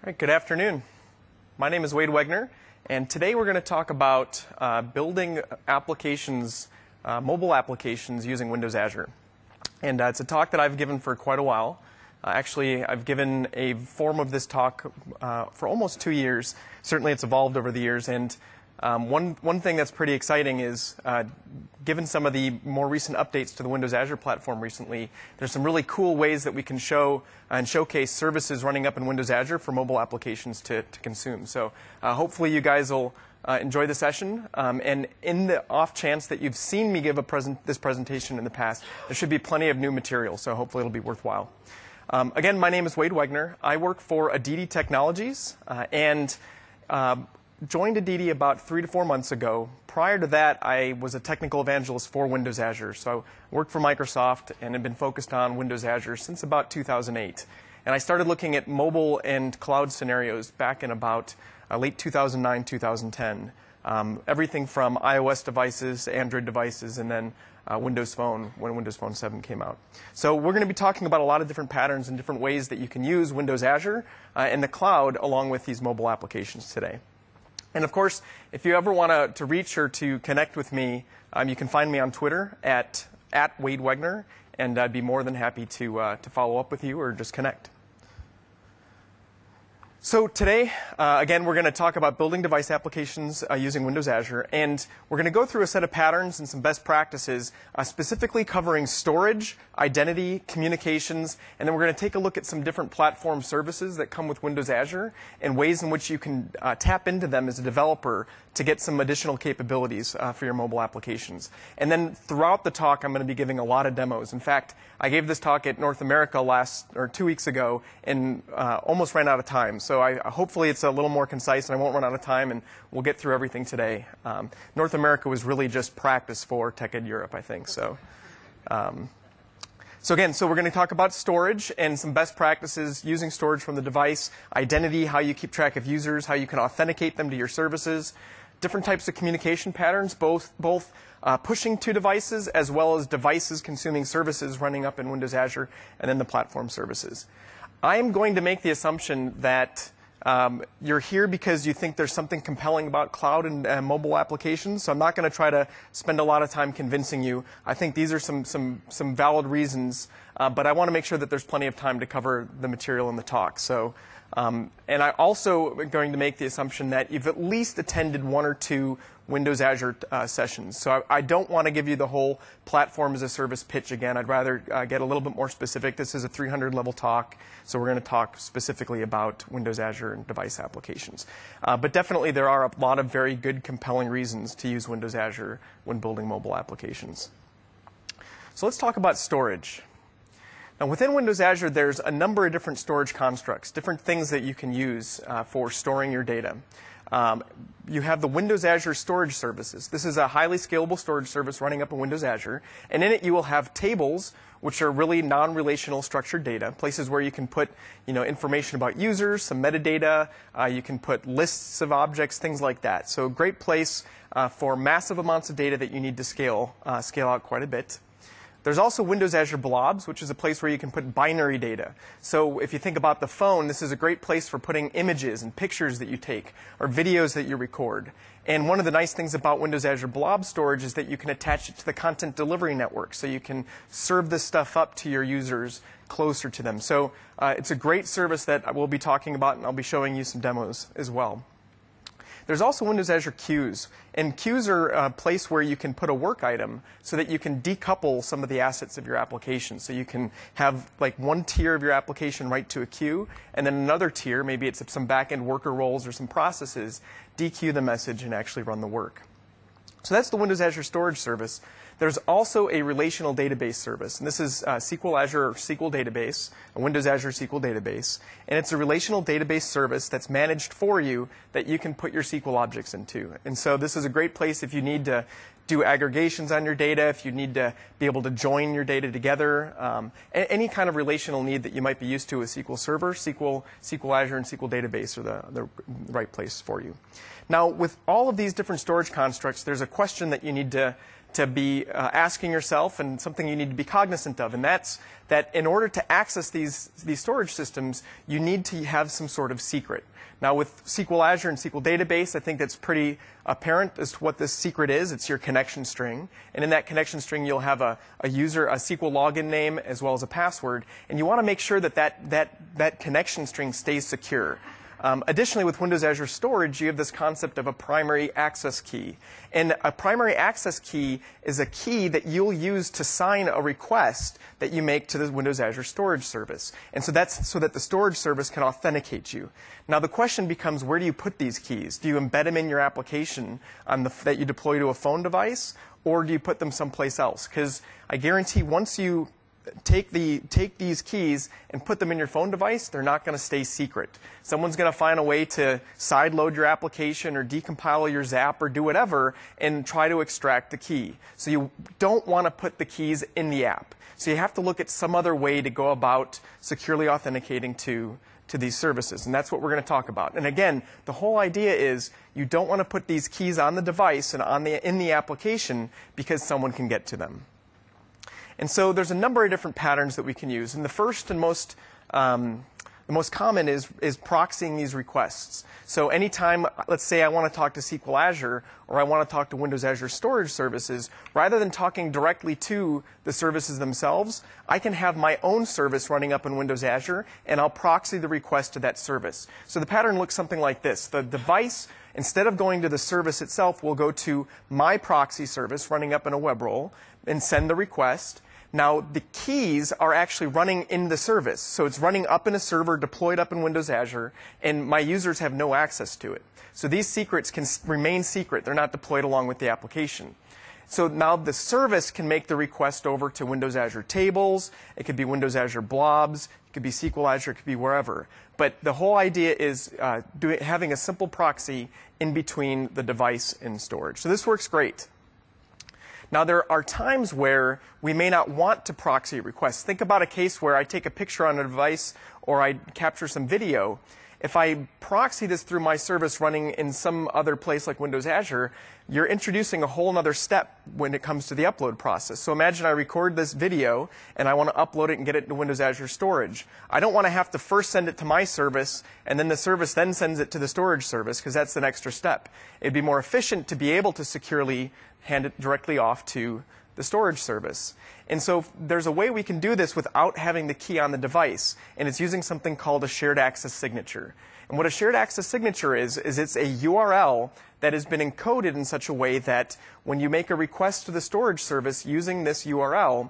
All right, good afternoon. My name is Wade Wegner, and today we're going to talk about building applications, mobile applications using Windows Azure. And it's a talk that I've given for quite a while. Actually, I've given a form of this talk for almost 2 years. Certainly it's evolved over the years. And one thing that's pretty exciting is, given some of the more recent updates to the Windows Azure platform recently, there's some really cool ways that we can show and showcase services running up in Windows Azure for mobile applications to consume. So hopefully you guys will enjoy the session. And in the off chance that you've seen me give this presentation in the past, there should be plenty of new material. So hopefully it'll be worthwhile. Again, my name is Wade Wegner. I work for Aditi Technologies and joined Aditi about 3 to 4 months ago. Prior to that, I was a technical evangelist for Windows Azure. So I worked for Microsoft and have been focused on Windows Azure since about 2008. And I started looking at mobile and cloud scenarios back in about late 2009, 2010. Everything from iOS devices, Android devices, and then Windows Phone when Windows Phone 7 came out. So we're going to be talking about a lot of different patterns and different ways that you can use Windows Azure and the cloud along with these mobile applications today. And of course, if you ever want to reach or to connect with me, you can find me on Twitter at Wade Wegner, and I'd be more than happy to follow up with you or just connect. So today, again, we're going to talk about building device applications using Windows Azure. And we're going to go through a set of patterns and some best practices, specifically covering storage, identity, communications. And then we're going to take a look at some different platform services that come with Windows Azure and ways in which you can tap into them as a developer to get some additional capabilities for your mobile applications. And then throughout the talk, I'm going to be giving a lot of demos. In fact, I gave this talk at North America 2 weeks ago and almost ran out of time. So hopefully it's a little more concise and I won't run out of time, and we'll get through everything today. North America was really just practice for TechEd Europe, I think. So we're going to talk about storage and some best practices using storage from the device, identity, how you keep track of users, how you can authenticate them to your services, different types of communication patterns, both pushing to devices as well as devices consuming services running up in Windows Azure, and then the platform services. I am going to make the assumption that you're here because you think there's something compelling about cloud and mobile applications. So I'm not going to try to spend a lot of time convincing you. I think these are some valid reasons, but I want to make sure that there's plenty of time to cover the material in the talk. So, and I also am going to make the assumption that you've at least attended 1 or 2 Windows Azure sessions. So I don't want to give you the whole platform as a service pitch again. I'd rather get a little bit more specific. This is a 300-level talk, so we're going to talk specifically about Windows Azure and device applications. But definitely there are a lot of very good, compelling reasons to use Windows Azure when building mobile applications. So let's talk about storage. Now, within Windows Azure, there's a number of different storage constructs, different things that you can use for storing your data. You have the Windows Azure storage services. This is a highly scalable storage service running up in Windows Azure. And in it, you will have tables, which are really non-relational structured data, places where you can put information about users, some metadata. You can put lists of objects, things like that. So a great place for massive amounts of data that you need to scale out quite a bit. There's also Windows Azure Blobs, which is a place where you can put binary data. So if you think about the phone, this is a great place for putting images and pictures that you take or videos that you record. And one of the nice things about Windows Azure Blob storage is that you can attach it to the content delivery network. So you can serve this stuff up to your users closer to them. So it's a great service that we'll be talking about, and I'll be showing you some demos as well. There's also Windows Azure Queues. And queues are a place where you can put a work item so that you can decouple some of the assets of your application. So you can have like one tier of your application write to a queue, and then another tier, maybe it's some back-end worker roles or some processes, dequeue the message and actually run the work. So that's the Windows Azure Storage Service. There's also a relational database service. And this is SQL Azure or SQL Database, a Windows Azure SQL Database. And it's a relational database service that's managed for you that you can put your SQL objects into. And so this is a great place if you need to do aggregations on your data, if you need to be able to join your data together, any kind of relational need that you might be used to with SQL Server, SQL Azure, and SQL Database are the right place for you. Now, with all of these different storage constructs, there's a question that you need to to be asking yourself, and something you need to be cognizant of, and that's that in order to access these storage systems, you need to have some sort of secret. Now, with SQL Azure and SQL Database, I think that's pretty apparent as to what this secret is. It's your connection string. And in that connection string, you'll have a SQL login name as well as a password. And you want to make sure that that connection string stays secure. Additionally, with Windows Azure Storage, you have this concept of a primary access key. And a primary access key is a key that you'll use to sign a request that you make to the Windows Azure Storage Service. And so that's so that the storage service can authenticate you. Now, the question becomes, where do you put these keys? Do you embed them in your application that you deploy to a phone device, or do you put them someplace else? Because I guarantee once you take these keys and put them in your phone device, they're not going to stay secret. Someone's going to find a way to sideload your application or decompile your zap or do whatever and try to extract the key. So you don't want to put the keys in the app. So you have to look at some other way to go about securely authenticating to these services. And that's what we're going to talk about. And again, the whole idea is you don't want to put these keys on the device and in the application because someone can get to them. And so there's a number of different patterns that we can use. And the first and most common is proxying these requests. So anytime, let's say I want to talk to SQL Azure or I want to talk to Windows Azure Storage Services, rather than talking directly to the services themselves, I can have my own service running up in Windows Azure, and I'll proxy the request to that service. So the pattern looks something like this. The device, instead of going to the service itself, will go to my proxy service running up in a web role and send the request. Now, the keys are actually running in the service. So it's running up in a server deployed up in Windows Azure, and my users have no access to it. So these secrets can remain secret. They're not deployed along with the application. So now the service can make the request over to Windows Azure Tables. It could be Windows Azure Blobs. It could be SQL Azure. It could be wherever. But the whole idea is having a simple proxy in between the device and storage. So this works great. Now, there are times where we may not want to proxy requests. Think about a case where I take a picture on a device or I capture some video. If I proxy this through my service running in some other place like Windows Azure, you're introducing a whole other step when it comes to the upload process. So imagine I record this video and I want to upload it and get it into Windows Azure Storage. I don't want to have to first send it to my service and then the service then sends it to the storage service, because that's an extra step. It'd be more efficient to be able to securely hand it directly off to the storage service. And so there's a way we can do this without having the key on the device, and it's using something called a shared access signature. And what a shared access signature is it's a URL that has been encoded in such a way that when you make a request to the storage service using this URL,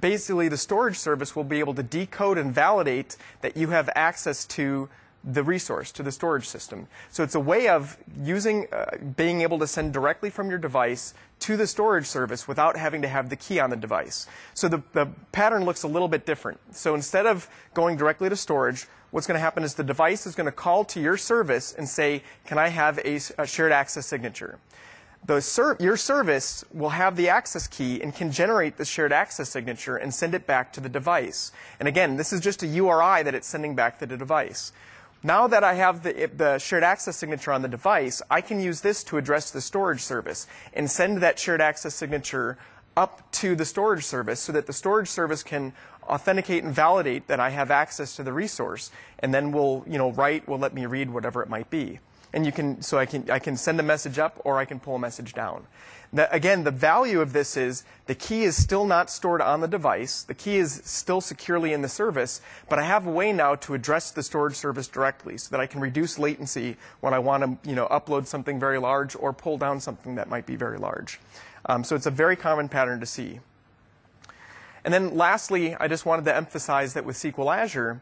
basically the storage service will be able to decode and validate that you have access to the resource, to the storage system. So it's a way of being able to send directly from your device to the storage service without having to have the key on the device. So the pattern looks a little bit different. So instead of going directly to storage, what's going to happen is the device is going to call to your service and say, can I have a shared access signature? Your service will have the access key and can generate the shared access signature and send it back to the device. And again, this is just a URI that it's sending back to the device. Now that I have the shared access signature on the device, I can use this to address the storage service and send that shared access signature up to the storage service so that the storage service can authenticate and validate that I have access to the resource, and then will let me read whatever it might be. And I can send a message up or I can pull a message down. Again, the value of this is the key is still not stored on the device. The key is still securely in the service, but I have a way now to address the storage service directly so that I can reduce latency when I want to upload something very large or pull down something that might be very large. So it's a very common pattern to see. And then lastly, I just wanted to emphasize that with SQL Azure,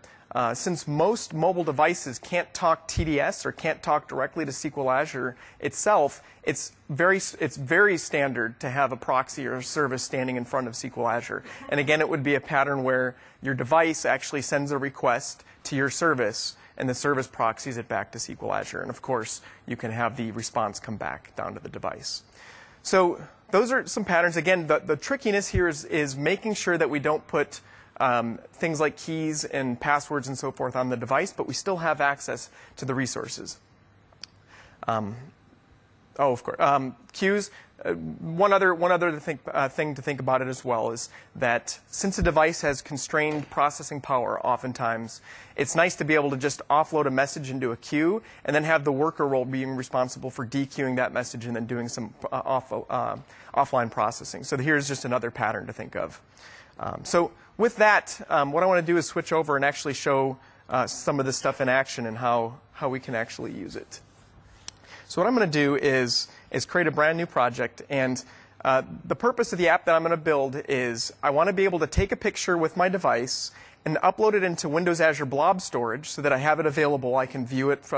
since most mobile devices can't talk TDS or can't talk directly to SQL Azure itself, it's very standard to have a proxy or a service standing in front of SQL Azure. And again, it would be a pattern where your device actually sends a request to your service, and the service proxies it back to SQL Azure. And of course, you can have the response come back down to the device. So those are some patterns. Again, the trickiness here is making sure that we don't put things like keys and passwords and so forth on the device, but we still have access to the resources. Oh, of course. Queues. One other thing to think about it as well is that since a device has constrained processing power, oftentimes it's nice to be able to just offload a message into a queue and then have the worker role being responsible for dequeuing that message and then doing some offline processing. So here's just another pattern to think of. So with that, what I want to do is switch over and actually show some of this stuff in action and how we can actually use it. So what I'm going to do is create a brand new project, and the purpose of the app that I'm going to build is I want to be able to take a picture with my device and upload it into Windows Azure Blob Storage so that I have it available. I can view it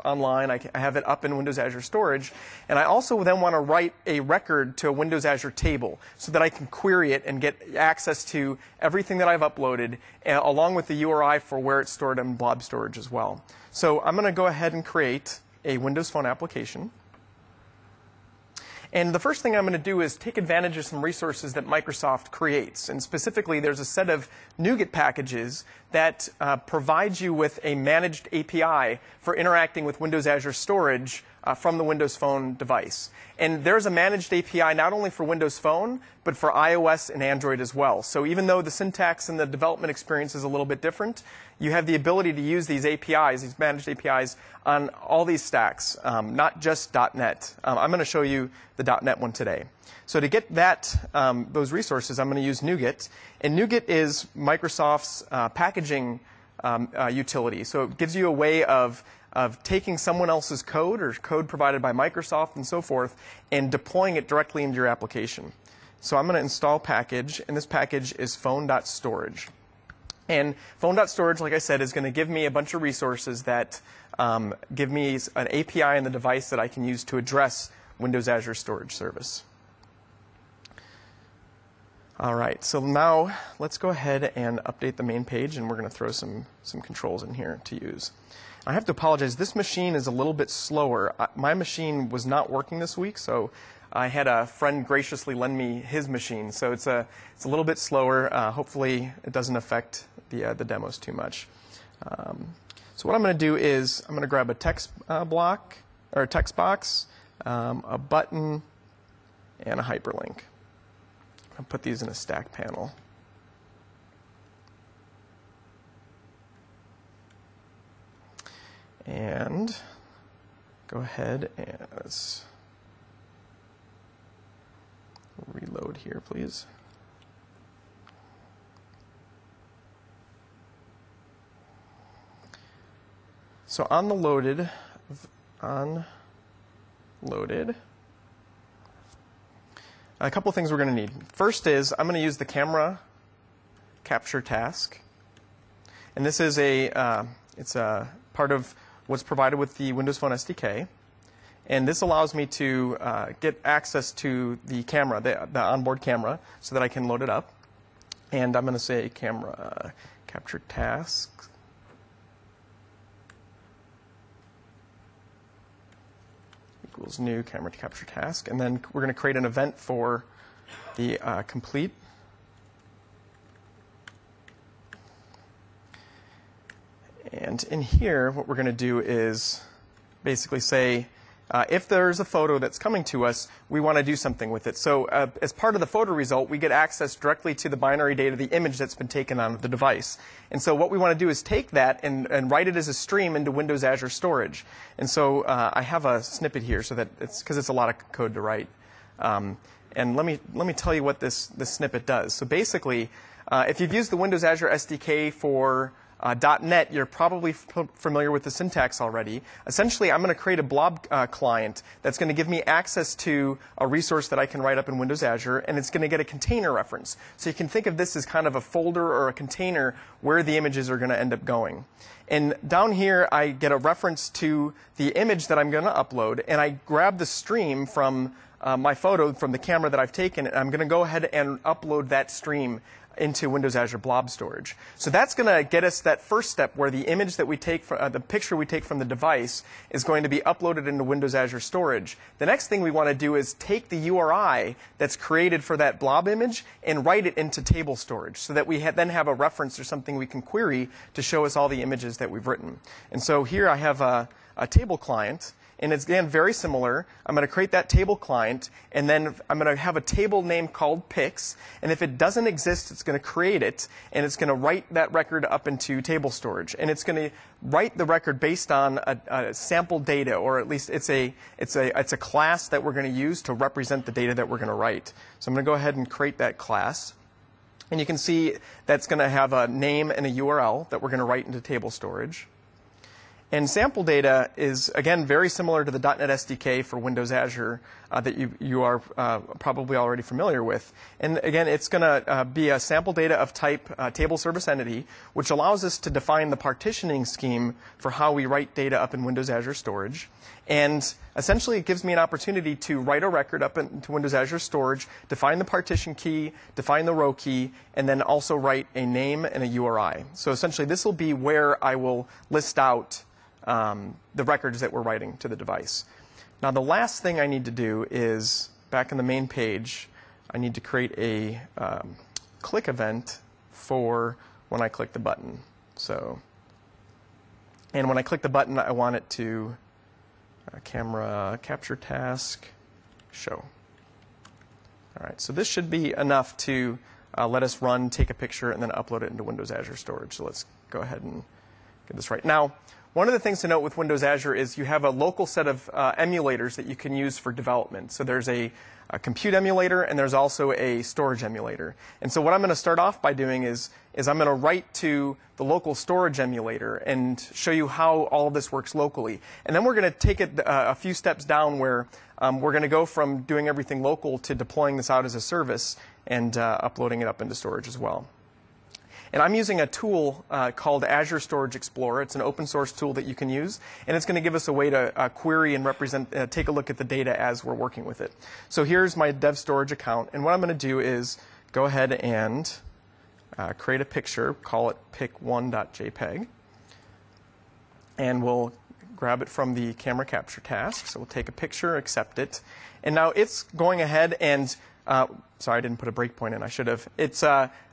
online. I have it up in Windows Azure Storage. And I also then want to write a record to a Windows Azure table so that I can query it and get access to everything that I've uploaded, along with the URI for where it's stored in Blob Storage as well. So I'm going to go ahead and create a Windows Phone application. And the first thing I'm going to do is take advantage of some resources that Microsoft creates. And specifically, there's a set of NuGet packages that provide you with a managed API for interacting with Windows Azure Storage from the Windows Phone device. And there's a managed API not only for Windows Phone, but for iOS and Android as well. So even though the syntax and the development experience is a little bit different, you have the ability to use these APIs, these managed APIs, on all these stacks, not just .NET. I'm going to show you the .NET one today. So to get those resources, I'm going to use NuGet. And NuGet is Microsoft's packaging utility. So it gives you a way of taking someone else's code or code provided by Microsoft and so forth and deploying it directly into your application. So I'm going to install package, and this package is phone.storage. And phone.storage, like I said, is going to give me a bunch of resources that give me an API in the device that I can use to address Windows Azure Storage Service. All right, so now let's go ahead and update the main page, and we're going to throw some controls in here to use. I have to apologize. This machine is a little bit slower. My machine was not working this week, so I had a friend graciously lend me his machine. So it's a little bit slower. Hopefully, it doesn't affect the demos too much. So what I'm going to do is I'm going to grab a text block or a text box, a button, and a hyperlink. I'll put these in a stack panel. And go ahead and let's reload here, please. So on loaded, a couple things we're going to need. First is I'm going to use the camera capture task, and this is it's a part of what's provided with the Windows Phone SDK, and this allows me to get access to the camera, the onboard camera, so that I can load it up. And I'm going to say camera capture task. Equals new camera capture task, and then we're going to create an event for the complete. And in here, what we're going to do is basically say, if there's a photo that's coming to us, we want to do something with it. So as part of the photo result, we get access directly to the binary data, the image that's been taken on the device. And so what we want to do is take that and write it as a stream into Windows Azure Storage. And so I have a snippet here so that because it's a lot of code to write. And let me tell you what this snippet does. So basically, if you've used the Windows Azure SDK for .NET, you're probably familiar with the syntax already. Essentially, I'm going to create a blob client that's going to give me access to a resource that I can write up in Windows Azure, and it's going to get a container reference. So you can think of this as kind of a folder or a container where the images are going to end up going. And down here, I get a reference to the image that I'm going to upload, and I grab the stream from my photo from the camera that I've taken, and I'm going to go ahead and upload that stream into Windows Azure Blob Storage. So that's going to get us that first step where the image that we take, the picture we take from the device is going to be uploaded into Windows Azure Storage. The next thing we want to do is take the URI that's created for that blob image and write it into table storage so that we then have a reference or something we can query to show us all the images that we've written. And so here I have a table client. And it's, again, very similar. I'm going to create that table client, and then I'm going to have a table name called pics. And if it doesn't exist, it's going to create it, and it's going to write that record up into table storage. And it's going to write the record based on a sample data, or at least it's a class that we're going to use to represent the data that we're going to write. So I'm going to go ahead and create that class. And you can see that's going to have a name and a URL that we're going to write into table storage. And sample data is, again, very similar to the .NET SDK for Windows Azure that you are probably already familiar with. And again, it's going to be a sample data of type table service entity, which allows us to define the partitioning scheme for how we write data up in Windows Azure Storage. And essentially, it gives me an opportunity to write a record up into Windows Azure Storage, define the partition key, define the row key, and then also write a name and a URI. So essentially, this will be where I will list out the records that we're writing to the device. Now, the last thing I need to do is, back in the main page, I need to create a click event for when I click the button. And when I click the button, I want it to camera capture task show. All right, so this should be enough to let us run, take a picture, and then upload it into Windows Azure Storage. So let's go ahead and get this right. Now, one of the things to note with Windows Azure is you have a local set of emulators that you can use for development. So there's a compute emulator, and there's also a storage emulator. And so what I'm going to start off by doing is I'm going to write to the local storage emulator and show you how all of this works locally. And then we're going to take it a few steps down where we're going to go from doing everything local to deploying this out as a service and uploading it up into storage as well. And I'm using a tool called Azure Storage Explorer. It's an open source tool that you can use, and it's going to give us a way to query and take a look at the data as we're working with it. So here's my dev storage account, and what I'm going to do is go ahead and create a picture, call it pic1.jpg, and we'll grab it from the camera capture task. So we'll take a picture, accept it, and now it's going ahead and sorry, I didn't put a breakpoint in. I should have. It's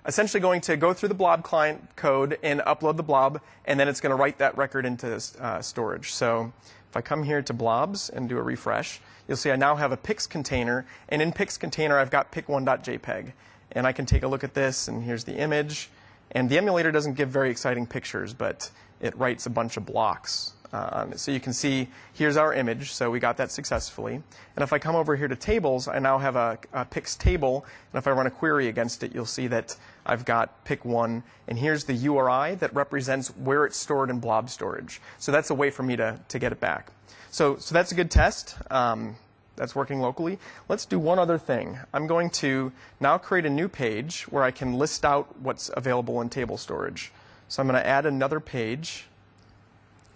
essentially going to go through the blob client code and upload the blob, and then it's going to write that record into storage. So if I come here to blobs and do a refresh, you'll see I now have a pics container, and in pics container I've got pic1.jpg. And I can take a look at this, and here's the image. And the emulator doesn't give very exciting pictures, but it writes a bunch of blocks on it. So you can see here's our image, so we got that successfully. And if I come over here to tables, I now have a pics table, and if I run a query against it, you'll see that I've got pic1, and here's the URI that represents where it's stored in blob storage. So that's a way for me to get it back. So that's a good test. That's working locally. Let's do one other thing. I'm going to now create a new page where I can list out what's available in table storage. So I'm going to add another page.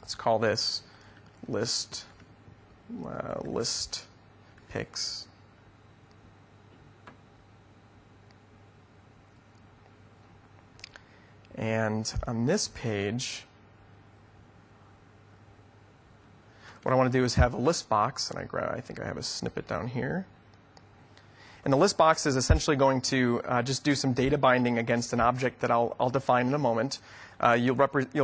Let's call this list pics. And on this page, what I want to do is have a list box, and I think I have a snippet down here. And the list box is essentially going to just do some data binding against an object that I'll define in a moment. You'll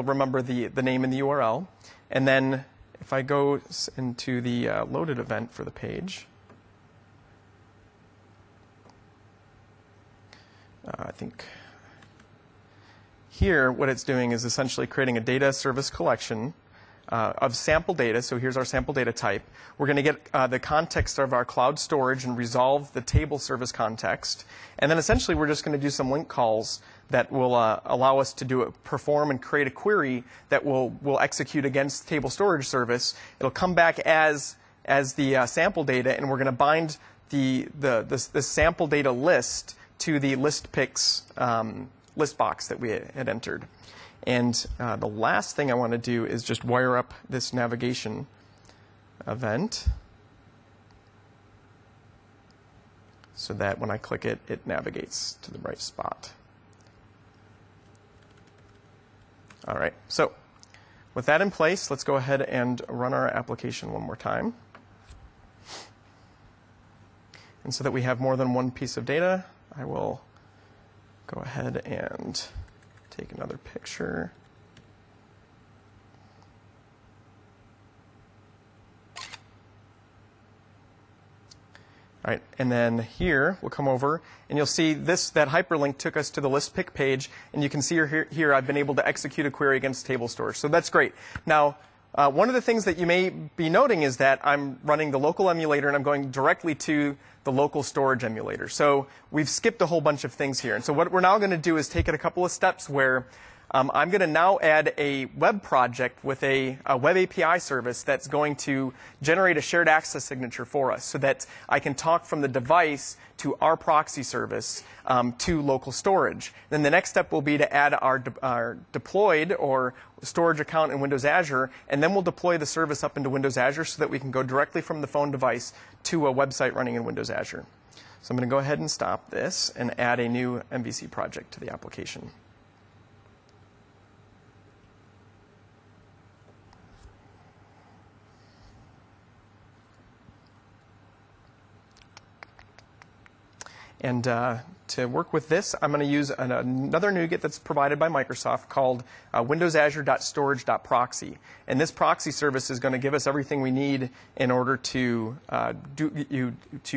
remember the name and the URL. And then if I go into the loaded event for the page, I think here what it's doing is essentially creating a data service collection of sample data. So here's our sample data type. We're going to get the context of our cloud storage and resolve the table service context. And then essentially we're just going to do some link calls that will allow us to perform and create a query that will execute against the table storage service. It'll come back as the sample data, and we're going to bind the sample data list to the list pics list box that we had entered. And the last thing I want to do is just wire up this navigation event so that when I click it, it navigates to the right spot. All right, so with that in place, let's go ahead and run our application one more time. And so that we have more than one piece of data, I will go ahead and take another picture. All right, and then here we'll come over, and you'll see that hyperlink took us to the list pick page, and you can see here I've been able to execute a query against table storage. So that's great. Now, one of the things that you may be noting is that I'm running the local emulator, and I'm going directly to the local storage emulator. So we've skipped a whole bunch of things here. And so what we're now going to do is take it a couple of steps where I'm going to now add a web project with a web API service that's going to generate a shared access signature for us so that I can talk from the device to our proxy service to local storage. Then the next step will be to add our deployed or storage account in Windows Azure, and then we'll deploy the service up into Windows Azure so that we can go directly from the phone device to a website running in Windows Azure. So I'm going to go ahead and stop this and add a new MVC project to the application. And to work with this, I'm going to use another NuGet that's provided by Microsoft called windowsazure.storage.proxy. And this proxy service is going to give us everything we need in order to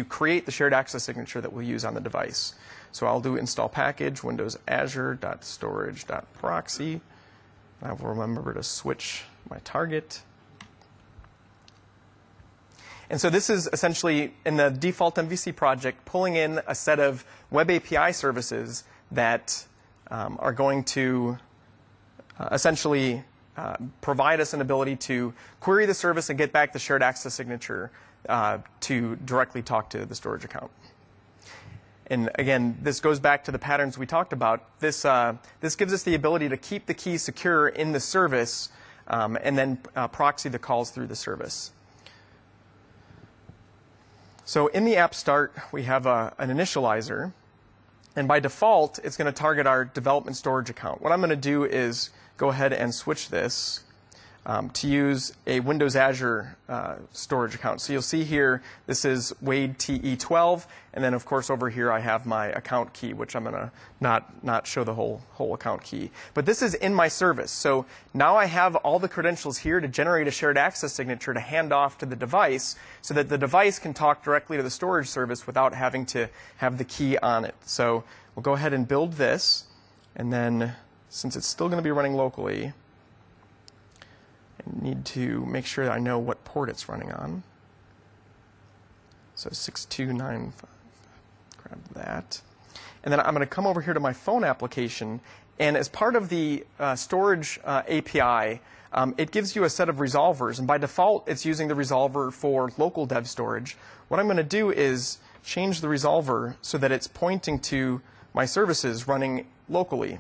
create the shared access signature that we'll use on the device. So I'll do install package windowsazure.storage.proxy. I will remember to switch my target. And so this is essentially, in the default MVC project, pulling in a set of web API services that are going to essentially provide us an ability to query the service and get back the shared access signature to directly talk to the storage account. And again, this goes back to the patterns we talked about. This gives us the ability to keep the key secure in the service and then proxy the calls through the service. So in the app start, we have an initializer. And by default, it's going to target our development storage account. What I'm going to do is go ahead and switch this to use a Windows Azure storage account. So you'll see here, this is Wade TE12. And then, of course, over here I have my account key, which I'm going to not show the whole account key. But this is in my service. So now I have all the credentials here to generate a shared access signature to hand off to the device so that the device can talk directly to the storage service without having to have the key on it. So we'll go ahead and build this. And then, since it's still going to be running locally, I need to make sure that I know what port it's running on. So 6295, grab that. And then I'm going to come over here to my phone application. And as part of the storage API, it gives you a set of resolvers. And by default, it's using the resolver for local dev storage. What I'm going to do is change the resolver so that it's pointing to my services running locally.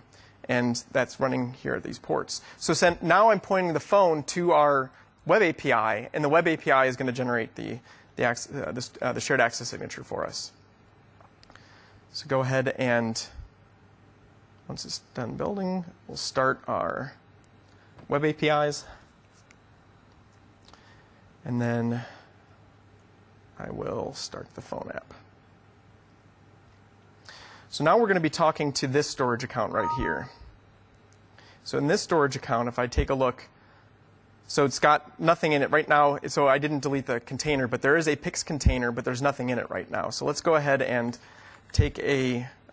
And that's running here at these ports. So now I'm pointing the phone to our web API, and the web API is going to generate the shared access signature for us. So go ahead and, once it's done building, we'll start our web APIs. And then I will start the phone app. So now we're going to be talking to this storage account right here. So in this storage account, if I take a look, so it's got nothing in it right now. So I didn't delete the container, but there is a PIX container, but there's nothing in it right now. So let's go ahead and take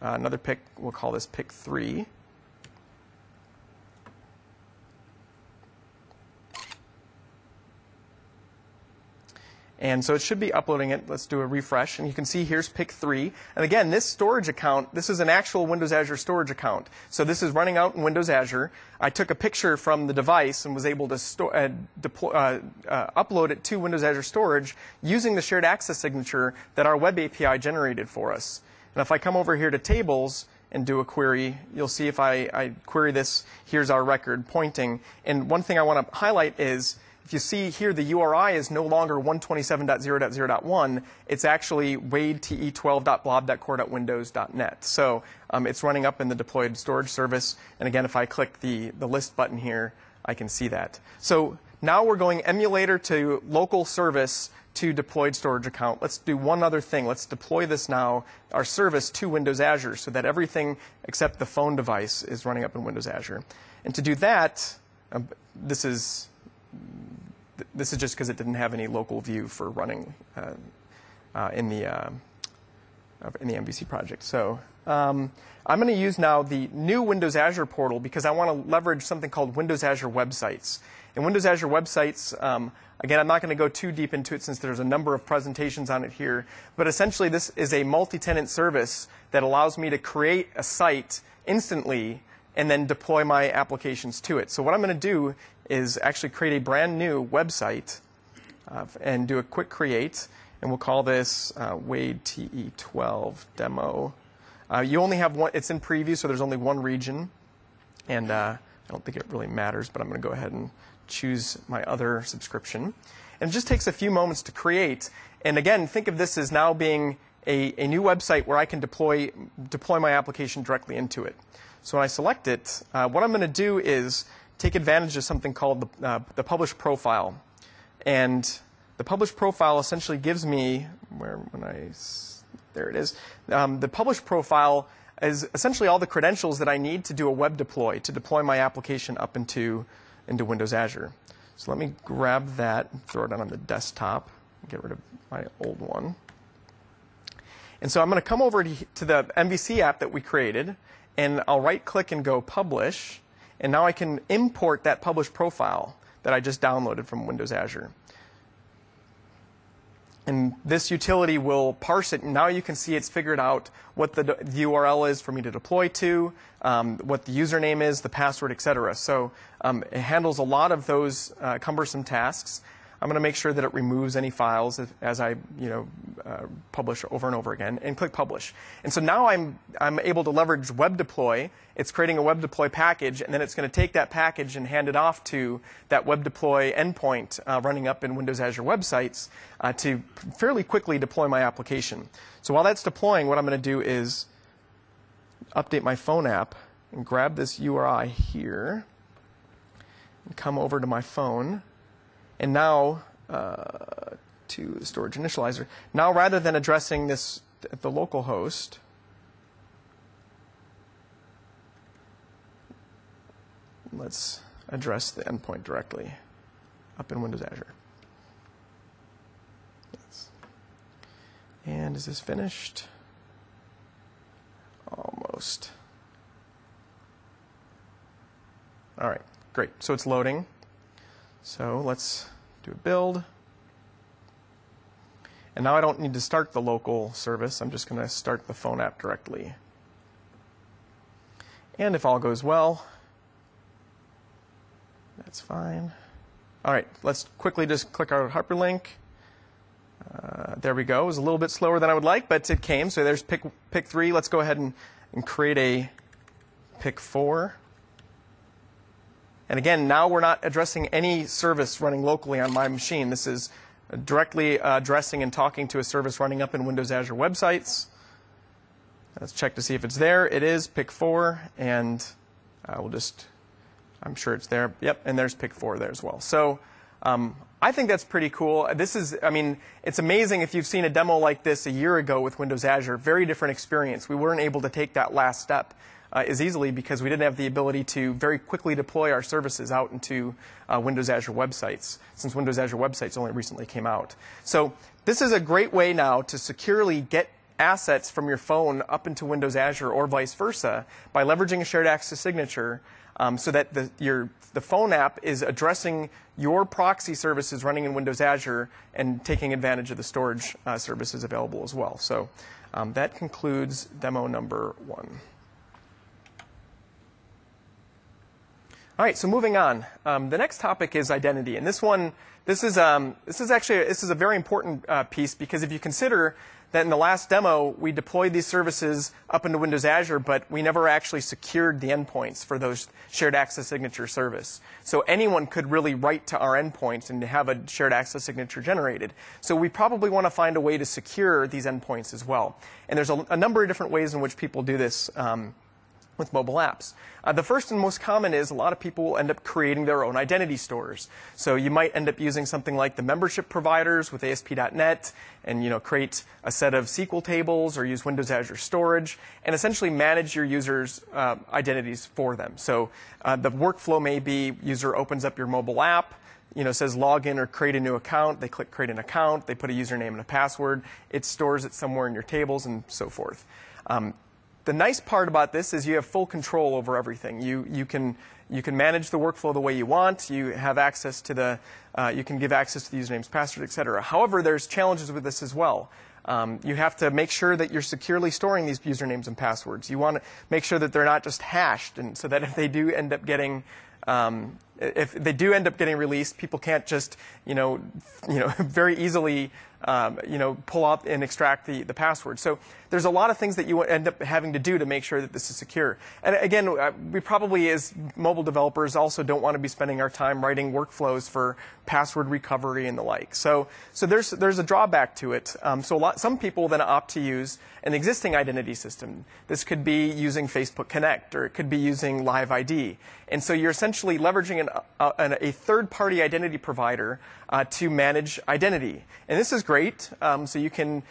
another PIC. We'll call this PIC 3. And so it should be uploading it. Let's do a refresh. And you can see here's PIC 3. And again, this storage account, this is an actual Windows Azure storage account. So this is running out in Windows Azure. I took a picture from the device and was able to upload it to Windows Azure storage using the shared access signature that our web API generated for us. And if I come over here to tables and do a query, you'll see if I query this, here's our record pointing. And one thing I want to highlight is, if you see here, the URI is no longer 127.0.0.1. It's actually wadete12.blob.core.windows.net. So it's running up in the deployed storage service. And again, if I click the list button here, I can see that. So now we're going emulator to local service to deployed storage account. Let's do one other thing. Let's deploy this now, our service, to Windows Azure so that everything except the phone device is running up in Windows Azure. And to do that, this is just because it didn't have any local view for running in the in the MVC project. So I'm going to use now the new Windows Azure portal because I want to leverage something called Windows Azure Websites. And Windows Azure Websites, again, I'm not going to go too deep into it since there's a number of presentations on it here. But essentially, this is a multi-tenant service that allows me to create a site instantly and then deploy my applications to it. So what I'm going to do is actually create a brand new website and do a quick create. And we'll call this Wade TE12 demo. You only have one. It's in preview, so there's only one region. And I don't think it really matters, but I'm going to go ahead and choose my other subscription. And it just takes a few moments to create. And again, think of this as now being a new website where I can deploy my application directly into it. So when I select it, what I'm going to do is take advantage of something called the publish profile. And the publish profile essentially gives me, there it is. The publish profile is essentially all the credentials that I need to do a web deploy, to deploy my application up into Windows Azure. So let me grab that and throw it on the desktop, get rid of my old one. And so I'm going to come over to the MVC app that we created, and I'll right-click and go Publish. And now I can import that publish profile that I just downloaded from Windows Azure. And this utility will parse it. And now you can see it's figured out what the URL is for me to deploy to, what the username is, the password, et cetera. So it handles a lot of those cumbersome tasks. I'm going to make sure that it removes any files as I publish over and over again, and click Publish. And so now I'm able to leverage web deploy. It's creating a web deploy package, and then it's going to take that package and hand it off to that web deploy endpoint running up in Windows Azure Websites to fairly quickly deploy my application. So while that's deploying, what I'm going to do is update my phone app and grab this URI here and come over to my phone. And now, to the storage initializer. Now, rather than addressing this at the local host, let's address the endpoint directly up in Windows Azure. And is this finished? Almost. All right, great. So it's loading. So let's do a build. And now I don't need to start the local service. I'm just going to start the phone app directly. And if all goes well, that's fine. All right, let's quickly just click our hyperlink. There we go. It was a little bit slower than I would like, but it came. So there's pick 3. Let's go ahead and create a pick 4. And again, now we're not addressing any service running locally on my machine. This is directly addressing and talking to a service running up in Windows Azure Websites. Let's check to see if it's there. It is, pick 4, and I'm sure it's there. Yep, and there's pick 4 there as well. So I think that's pretty cool. It's amazing if you've seen a demo like this a year ago with Windows Azure. Very different experience. We weren't able to take that last step as easily because we didn't have the ability to very quickly deploy our services out into Windows Azure Websites, since Windows Azure Websites only recently came out. So this is a great way now to securely get assets from your phone up into Windows Azure or vice versa by leveraging a shared access signature so that the phone app is addressing your proxy services running in Windows Azure and taking advantage of the storage services available as well. So that concludes demo number 1. All right, so moving on. The next topic is identity, and this is a very important piece because if you consider that in the last demo we deployed these services up into Windows Azure, but we never actually secured the endpoints for those shared access signature service. So anyone could really write to our endpoints and have a shared access signature generated. So we probably want to find a way to secure these endpoints as well. And there's a number of different ways in which people do this with mobile apps. The first and most common is a lot of people will end up creating their own identity stores. So you might end up using something like the membership providers with ASP.NET and create a set of SQL tables or use Windows Azure Storage and essentially manage your users' identities for them. So the workflow may be user opens up your mobile app, says login or create a new account. They click create an account. They put a username and a password. It stores it somewhere in your tables and so forth. The nice part about this is you have full control over everything. You can manage the workflow the way you want. You have access to you can give access to the usernames, passwords, etc. However, there's challenges with this as well. You have to make sure that you're securely storing these usernames and passwords. You want to make sure that they're not just hashed, and so that if they do end up getting released, people can't just very easily pull up and extract the password. So there's a lot of things that you end up having to do to make sure that this is secure. And again, we probably as mobile developers also don't want to be spending our time writing workflows for password recovery and the like. So there's a drawback to it. Some people then opt to use an existing identity system. This could be using Facebook Connect, or it could be using Live ID. And so you're essentially leveraging a third-party identity provider to manage identity. And this is great. So you can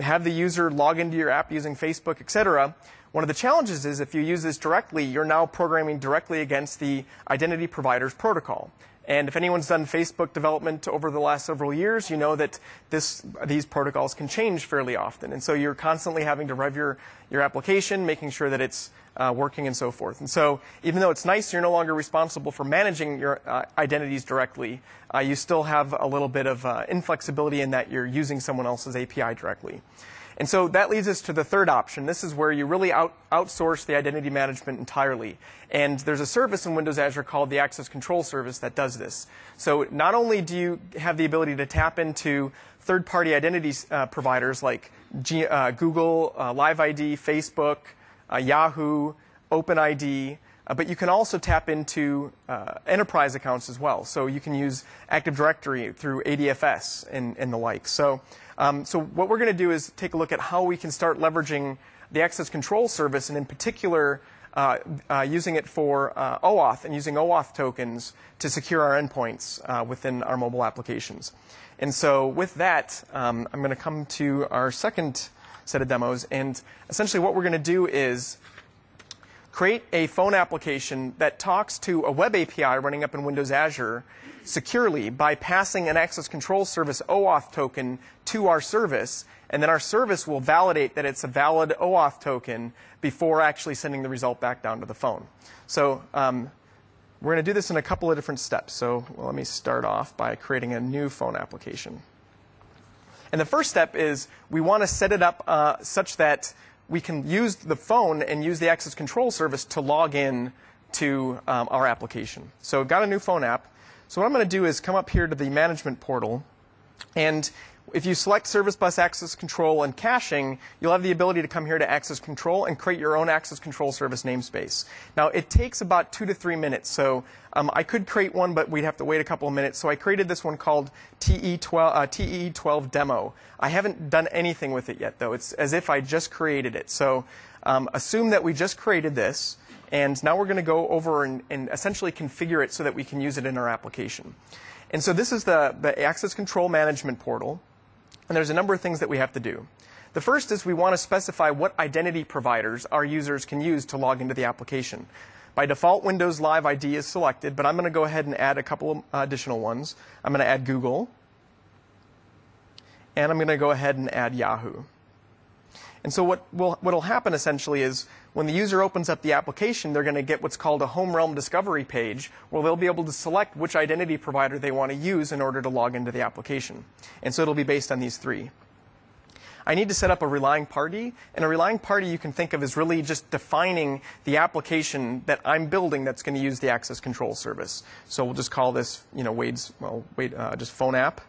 have the user log into your app using Facebook, etc. One of the challenges is if you use this directly, you're now programming directly against the identity provider's protocol. And if anyone's done Facebook development over the last several years, you know that these protocols can change fairly often. And so you're constantly having to rev your application, making sure that it's working and so forth. And so even though it's nice you're no longer responsible for managing your identities directly, you still have a little bit of inflexibility in that you're using someone else's API directly. And so that leads us to the third option. This is where you really outsource the identity management entirely. And there's a service in Windows Azure called the Access Control Service that does this. So not only do you have the ability to tap into third-party identity providers like Google, Live ID, Facebook, Yahoo, OpenID, but you can also tap into enterprise accounts as well. So you can use Active Directory through ADFS and the like. So what we're going to do is take a look at how we can start leveraging the Access Control Service, and in particular using it for OAuth and using OAuth tokens to secure our endpoints within our mobile applications. And so with that, I'm going to come to our second set of demos. And essentially what we're going to do is create a phone application that talks to a web API running up in Windows Azure securely by passing an Access Control Service OAuth token to our service. And then our service will validate that it's a valid OAuth token before actually sending the result back down to the phone. So we're going to do this in a couple of different steps. So let me start off by creating a new phone application. And the first step is we want to set it up such that we can use the phone and use the Access Control Service to log in to our application. So I've got a new phone app. So what I'm going to do is come up here to the management portal. And if you select Service Bus Access Control and Caching, you'll have the ability to come here to Access Control and create your own Access Control Service namespace. Now, it takes about 2 to 3 minutes. So I could create one, but we'd have to wait a couple of minutes. So I created this one called TE12 Demo. I haven't done anything with it yet, though. It's as if I just created it. So assume that we just created this. And now we're going to go over and essentially configure it so that we can use it in our application. And so this is the Access Control Management Portal. And there's a number of things that we have to do. The first is we want to specify what identity providers our users can use to log into the application. By default, Windows Live ID is selected, but I'm going to go ahead and add a couple of additional ones. I'm going to add Google. And I'm going to go ahead and add Yahoo. And so what will happen essentially is when the user opens up the application, they're going to get what's called a home realm discovery page where they'll be able to select which identity provider they want to use in order to log into the application. And so it'll be based on these three. I need to set up a relying party. And a relying party you can think of as really just defining the application that I'm building that's going to use the Access Control Service. So we'll just call this, just phone app.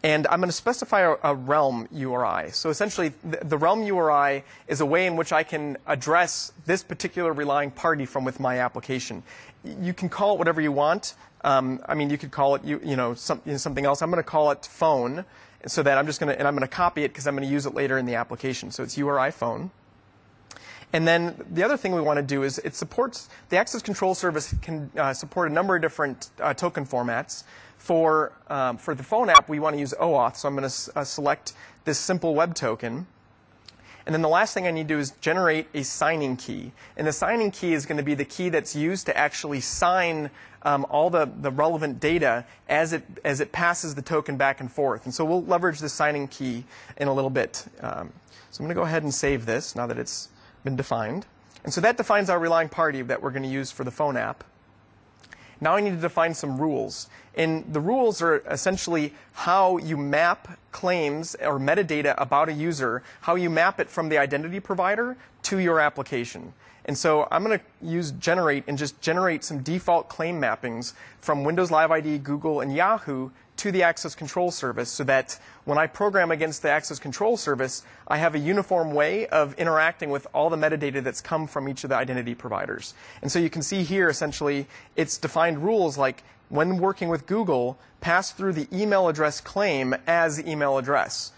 And I'm going to specify a realm URI. So essentially, the realm URI is a way in which I can address this particular relying party from with my application. You can call it whatever you want. You could call it something else. I'm going to call it phone, so that I'm going to copy it because I'm going to use it later in the application. So it's URI phone. And then the other thing we want to do is it supports the Access Control Service can support a number of different token formats. For the phone app, we want to use OAuth, so I'm going to select this simple web token. And And then the last thing I need to do is generate a signing key. And the signing key is going to be the key that's used to actually sign all the relevant data as it passes the token back and forth. And so we'll leverage the signing key in a little bit. So I'm going to go ahead and save this now that it's been defined. And so that defines our relying party that we're going to use for the phone app. Now I need to define some rules. And the rules are essentially how you map claims or metadata about a user, how you map it from the identity provider to your application. And so I'm going to use generate and just generate some default claim mappings from Windows Live ID, Google, and Yahoo to the access control service so that when I program against the access control service, I have a uniform way of interacting with all the metadata that's come from each of the identity providers. And so you can see here, essentially, it's defined rules like when working with Google, pass through the email address claim as email address.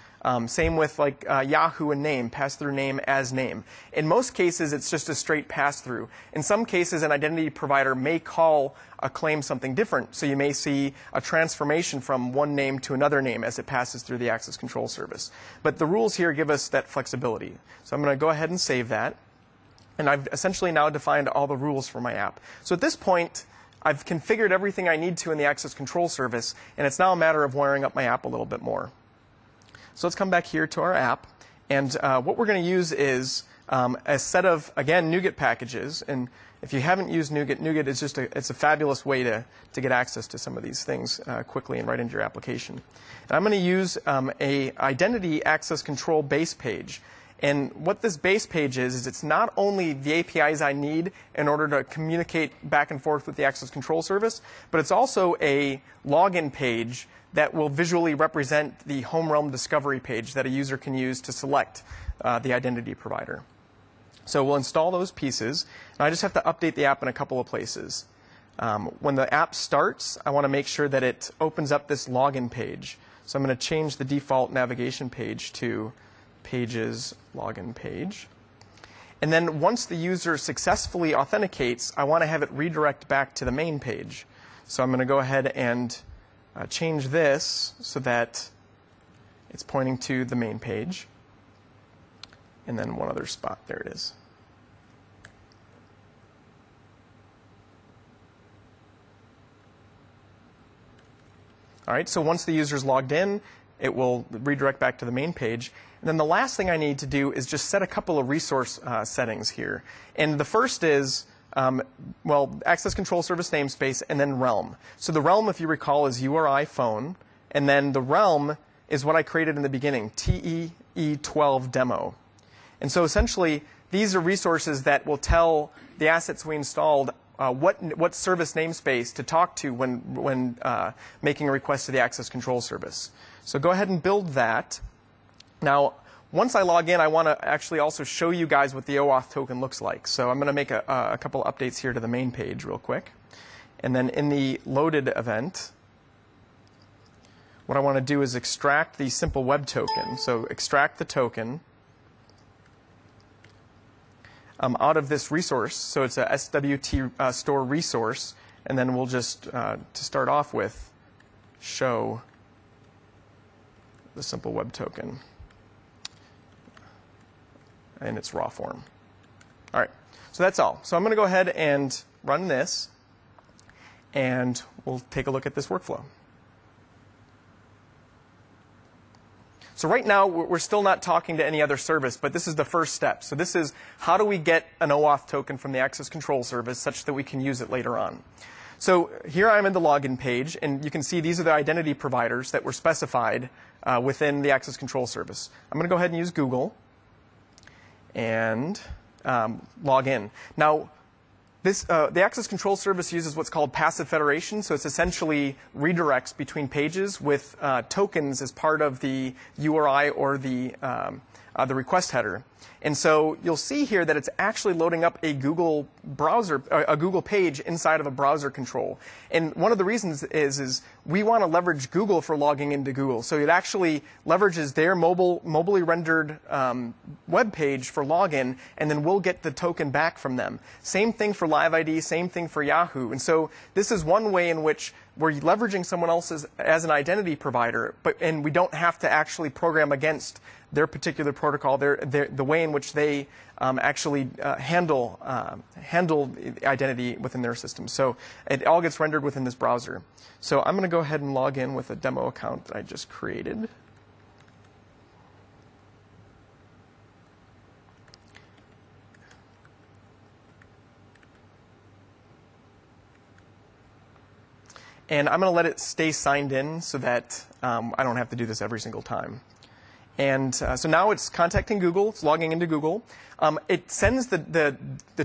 Same with like Yahoo and name, pass through name as name. In most cases, it's just a straight pass through. In some cases, an identity provider may call a claim something different. So you may see a transformation from one name to another name as it passes through the access control service. But the rules here give us that flexibility. So I'm going to go ahead and save that. And I've essentially now defined all the rules for my app. So at this point, I've configured everything I need to in the access control service. And it's now a matter of wiring up my app a little bit more. So let's come back here to our app. And what we're going to use is a set of, again, NuGet packages. And if you haven't used NuGet, NuGet is just it's a fabulous way to get access to some of these things quickly and right into your application. And I'm going to use a identity access control base page. And what this base page is it's not only the APIs I need in order to communicate back and forth with the access control service, but it's also a login page that will visually represent the home realm discovery page that a user can use to select the identity provider. So we'll install those pieces. And I just have to update the app in a couple of places. When the app starts, I want to make sure that it opens up this login page. So I'm going to change the default navigation page to Pages Login Page. And then once the user successfully authenticates, I want to have it redirect back to the main page. So I'm going to go ahead and change this so that it's pointing to the main page. And then one other spot. There it is. All right, so once the user's logged in, it will redirect back to the main page. And then the last thing I need to do is just set a couple of resource settings here. And the first is, access control service namespace and then realm. So the realm, if you recall, is URI phone. And then the realm is what I created in the beginning, TEE12 demo. And so essentially, these are resources that will tell the assets we installed what service namespace to talk to when making a request to the access control service. So go ahead and build that. Now, once I log in, I want to actually also show you guys what the OAuth token looks like. So I'm going to make a couple of updates here to the main page real quick. And then in the loaded event, what I want to do is extract the simple web token. So extract the token out of this resource. So it's a SWT store resource. And then we'll just, to start off with, show the simple web token in its raw form. All right, so that's all. So I'm going to go ahead and run this, and we'll take a look at this workflow. So right now, we're still not talking to any other service, but this is the first step. So this is how do we get an OAuth token from the access control service such that we can use it later on. So here I'm in the login page, and you can see these are the identity providers that were specified within the access control service. I'm going to go ahead and use Google and log in. Now, the access control service uses what's called passive federation, so it's essentially redirects between pages with tokens as part of the URI or the request header. And so you'll see here that it's actually loading up a Google browser, a Google page inside of a browser control. And one of the reasons is we want to leverage Google for logging into Google. So it actually leverages their mobily rendered web page for login, and then we'll get the token back from them. Same thing for Live ID, same thing for Yahoo. And so this is one way in which we're leveraging someone else as an identity provider, and we don't have to actually program against their particular protocol, the way in which they actually handle identity within their system. So it all gets rendered within this browser. So I'm going to go ahead and log in with a demo account that I just created. And I'm going to let it stay signed in so that I don't have to do this every single time. And so now it's contacting Google. It's logging into Google. It sends the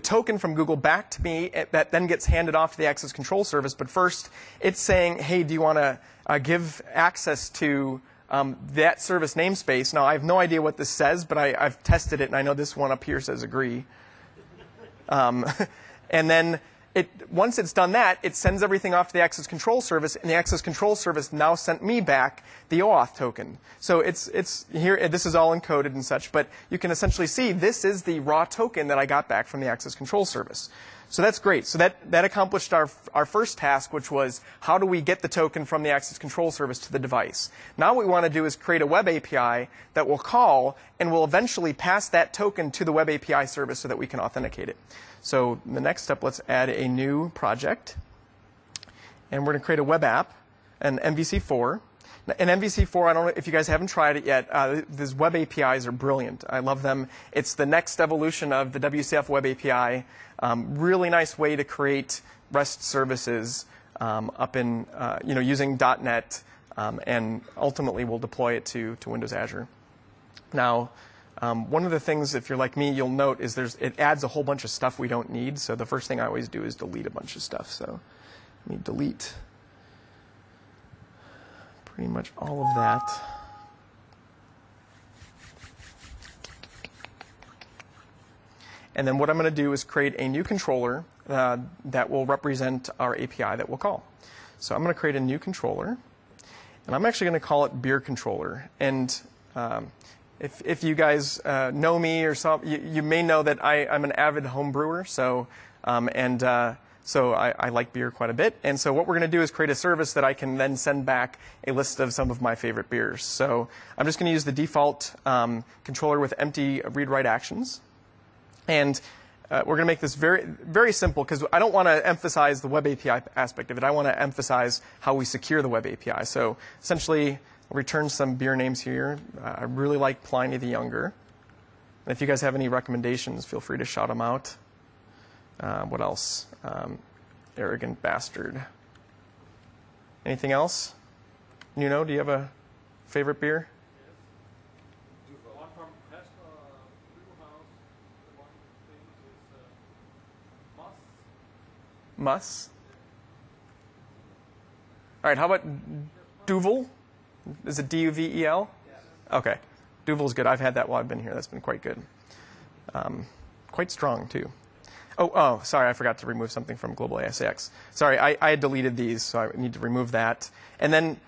token from Google back to me that then gets handed off to the access control service. But first, it's saying, hey, do you want to give access to that service namespace? Now, I have no idea what this says, but I've tested it, and I know this one up here says agree. And then once it's done that, it sends everything off to the access control service, and the access control service now sent me back the OAuth token. So it's here. This is all encoded and such, but you can essentially see this is the raw token that I got back from the access control service. So that's great. So that accomplished our first task, which was how do we get the token from the access control service to the device. Now what we want to do is create a web API that will call and will eventually pass that token to the web API service so that we can authenticate it. So the next step, let's add a new project. And we're going to create a web app, an MVC4. And MVC4, I don't know if you guys haven't tried it yet. These web APIs are brilliant. I love them. It's the next evolution of the WCF web API. Really nice way to create REST services up in using .NET, and ultimately we'll deploy it to Windows Azure. Now, one of the things, if you're like me, you'll note is it adds a whole bunch of stuff we don't need. So the first thing I always do is delete a bunch of stuff. So let me delete pretty much all of that. And then what I'm going to do is create a new controller that will represent our API that we'll call. So I'm going to create a new controller, and I'm actually going to call it beer controller. And if you guys know me or you may know that I'm an avid home brewer. So so I like beer quite a bit. And so what we're going to do is create a service that I can then send back a list of some of my favorite beers. So I'm just going to use the default controller with empty read-write actions. And we're going to make this very, very simple because I don't want to emphasize the web API aspect of it. I want to emphasize how we secure the web API. So essentially, I'll return some beer names here. I really like Pliny the Younger. And if you guys have any recommendations, feel free to shout them out. What else? Arrogant Bastard. Anything else? Nuno, do you have a favorite beer? Muss? All right, how about Duvel? Is it D-U-V-E-L? Yes. Okay. Duvel's good. I've had that while I've been here. That's been quite good. Quite strong, too. Oh, sorry, I forgot to remove something from Global ASX. Sorry, I had deleted these, so I need to remove that. And then,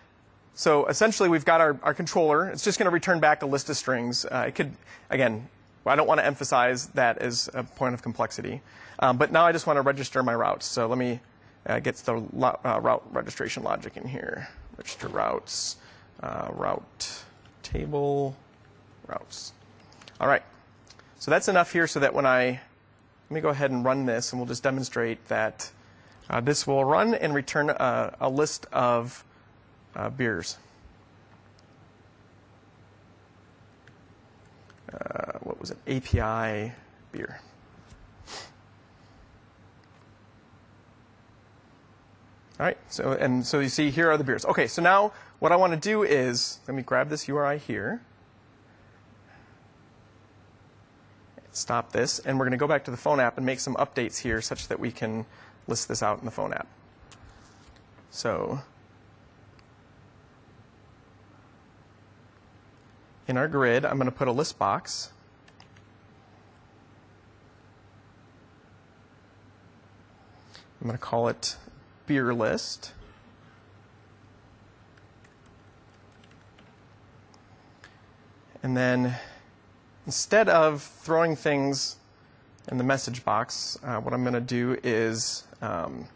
so essentially we've got our controller. It's just going to return back a list of strings. It could, again, I don't want to emphasize that as a point of complexity. But now I just want to register my routes. So let me get the route registration logic in here. Register routes, route table, routes. All right. So that's enough here so that when let me go ahead and run this, and we'll just demonstrate that this will run and return a list of beers. What was it? API beer. All right, so you see here are the beers. Okay, so now what I want to do is, let me grab this URI here. Stop this, and we're going to go back to the phone app and make some updates here such that we can list this out in the phone app. So in our grid, I'm going to put a list box. I'm going to call it beer list. And then instead of throwing things in the message box, what I'm going to do is, bam,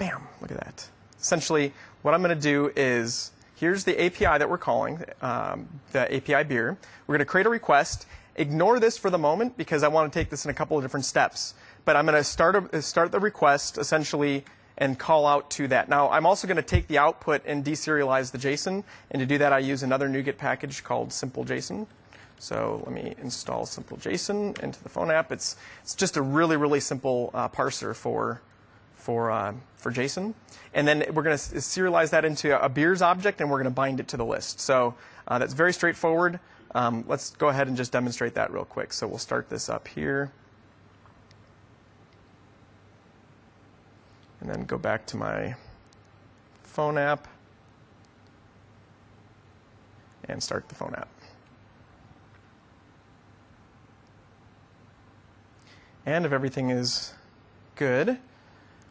look at that. Essentially, what I'm going to do is, here's the API that we're calling, the API beer. We're going to create a request. Ignore this for the moment because I want to take this in a couple of different steps. But I'm going to start the request essentially and call out to that. Now, I'm also going to take the output and deserialize the JSON. And to do that, I use another NuGet package called SimpleJSON. So let me install SimpleJSON into the phone app. It's just a really, really simple parser for JSON. And then we're going to serialize that into a beers object, and we're going to bind it to the list. So that's very straightforward. Let's go ahead and just demonstrate that real quick. So we'll start this up here. And then go back to my phone app and start the phone app. And if everything is good,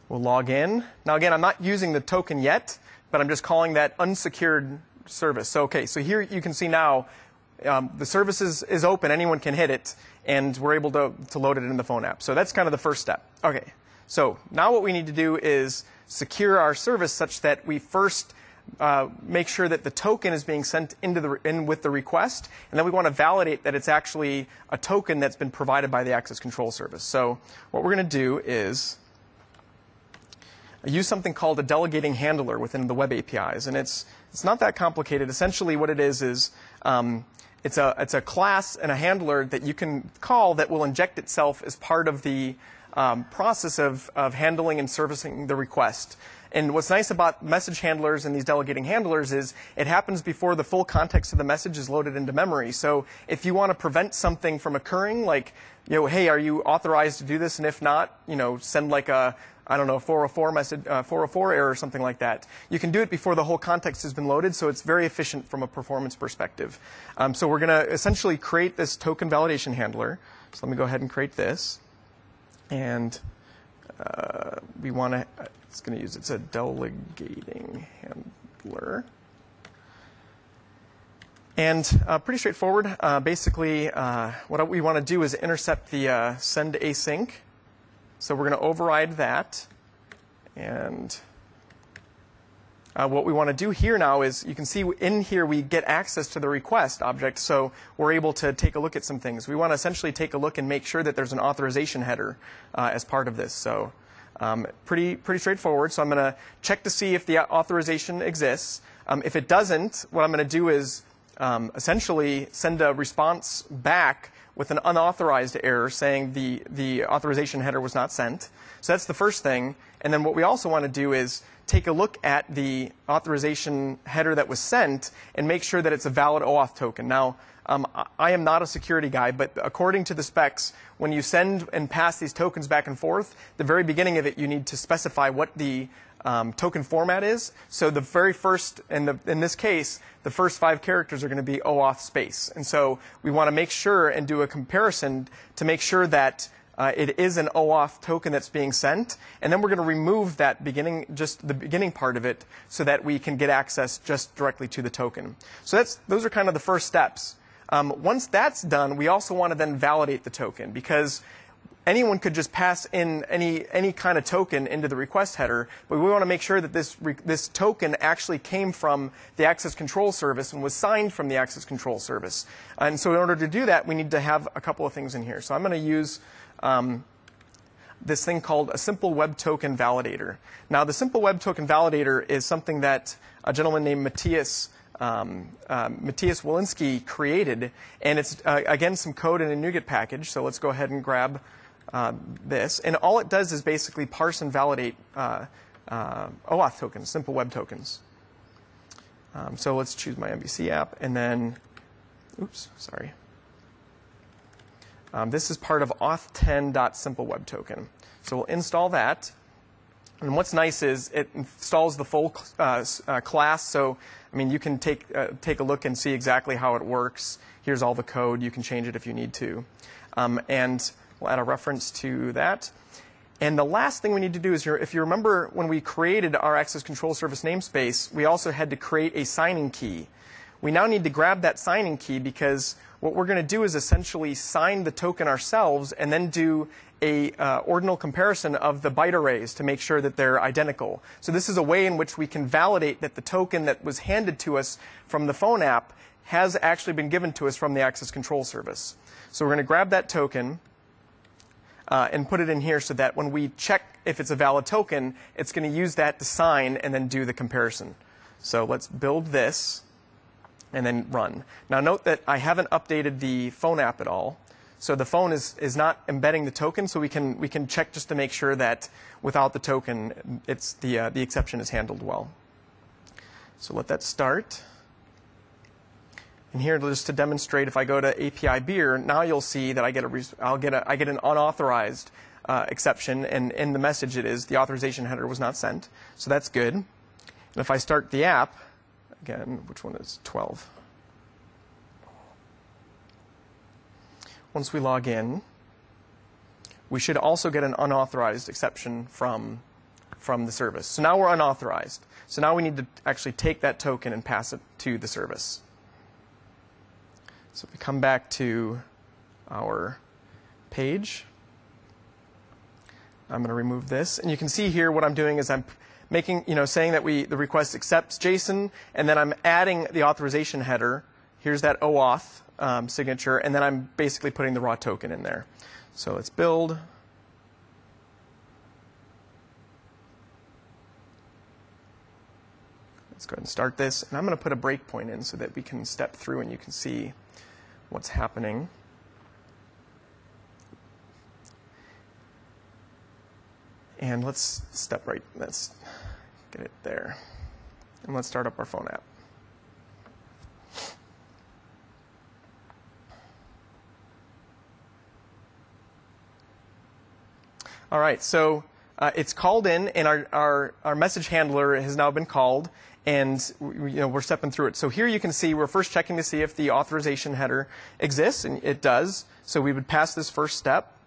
we'll log in. Now, again, I'm not using the token yet, but I'm just calling that unsecured service. So, okay, so here you can see now the service is open. Anyone can hit it, and we're able to load it in the phone app. So that's kind of the first step. Okay, so now what we need to do is secure our service such that we first make sure that the token is being sent in with the request, and then we want to validate that it's actually a token that's been provided by the access control service. So what we're going to do is use something called a delegating handler within the web APIs, and it's not that complicated. Essentially, what it is it's a class and a handler that you can call that will inject itself as part of the process of handling and servicing the request. And what's nice about message handlers and these delegating handlers is it happens before the full context of the message is loaded into memory. So if you want to prevent something from occurring, like, hey, are you authorized to do this? And if not, send like a, 404 message, 404 error or something like that. You can do it before the whole context has been loaded, so it's very efficient from a performance perspective. So we're going to essentially create this token validation handler. So let me go ahead and create this. And we want to, it's a delegating handler. And pretty straightforward. Basically, what we want to do is intercept the send async. So we're going to override that. And what we want to do here now is, you can see in here we get access to the request object, so we're able to take a look at some things. We want to essentially take a look and make sure that there's an authorization header as part of this. So pretty straightforward. So I'm going to check to see if the authorization exists. If it doesn't, what I'm going to do is essentially send a response back with an unauthorized error saying the authorization header was not sent. So that's the first thing. And then what we also want to do is take a look at the authorization header that was sent and make sure that it's a valid OAuth token. Now, I am not a security guy, but according to the specs, when you send and pass these tokens back and forth, the very beginning of it, you need to specify what the token format is. So the very first, in this case, the first 5 characters are going to be OAuth space. And so we want to make sure and do a comparison to make sure that it is an OAuth token that's being sent. And then we're going to remove that just the beginning part of it so that we can get access just directly to the token. So those are kind of the first steps. Once that's done, we also want to then validate the token, because anyone could just pass in any kind of token into the request header, but we want to make sure that this token actually came from the access control service and was signed from the access control service. And so in order to do that, we need to have a couple of things in here. So I'm going to use this thing called a simple web token validator. Now, the simple web token validator is something that a gentleman named Matthias Walensky created, and it's again some code in a NuGet package. So let's go ahead and grab this, and all it does is basically parse and validate OAuth tokens, simple web tokens. So let's choose my MVC app, and then, oops, sorry. This is part of auth10.simplewebtoken. So we'll install that. And what's nice is it installs the full class. So, I mean, you can take a look and see exactly how it works. Here's all the code. You can change it if you need to. And we'll add a reference to that. And the last thing we need to do is, if you remember when we created our access control service namespace, we also had to create a signing key. We now need to grab that signing key because what we're going to do is essentially sign the token ourselves and then do a ordinal comparison of the byte arrays to make sure that they're identical. So this is a way in which we can validate that the token that was handed to us from the phone app has actually been given to us from the access control service. So we're going to grab that token and put it in here so that when we check if it's a valid token, it's going to use that to sign and then do the comparison. So let's build this and then run. Now note that I haven't updated the phone app at all. So the phone is not embedding the token, so we can check just to make sure that without the token, it's the exception is handled well. So let that start. And here, just to demonstrate, if I go to API beer, now you'll see that I get an unauthorized exception, and in the message it is the authorization header was not sent. So that's good. And if I start the app, again, which one is 12? Once we log in, we should also get an unauthorized exception from the service. So now we're unauthorized. So now we need to actually take that token and pass it to the service. So if we come back to our page, I'm going to remove this. And you can see here what I'm doing is I'm making, saying that the request accepts JSON, and then I'm adding the authorization header. Here's that OAuth signature, and then I'm basically putting the raw token in there. So let's build. Let's go ahead and start this. And I'm going to put a breakpoint in so that we can step through and you can see what's happening. And let's get it there. And let's start up our phone app. All right, so it's called in, and our message handler has now been called, and we're stepping through it. So here you can see we're first checking to see if the authorization header exists, and it does. So we would pass this first step.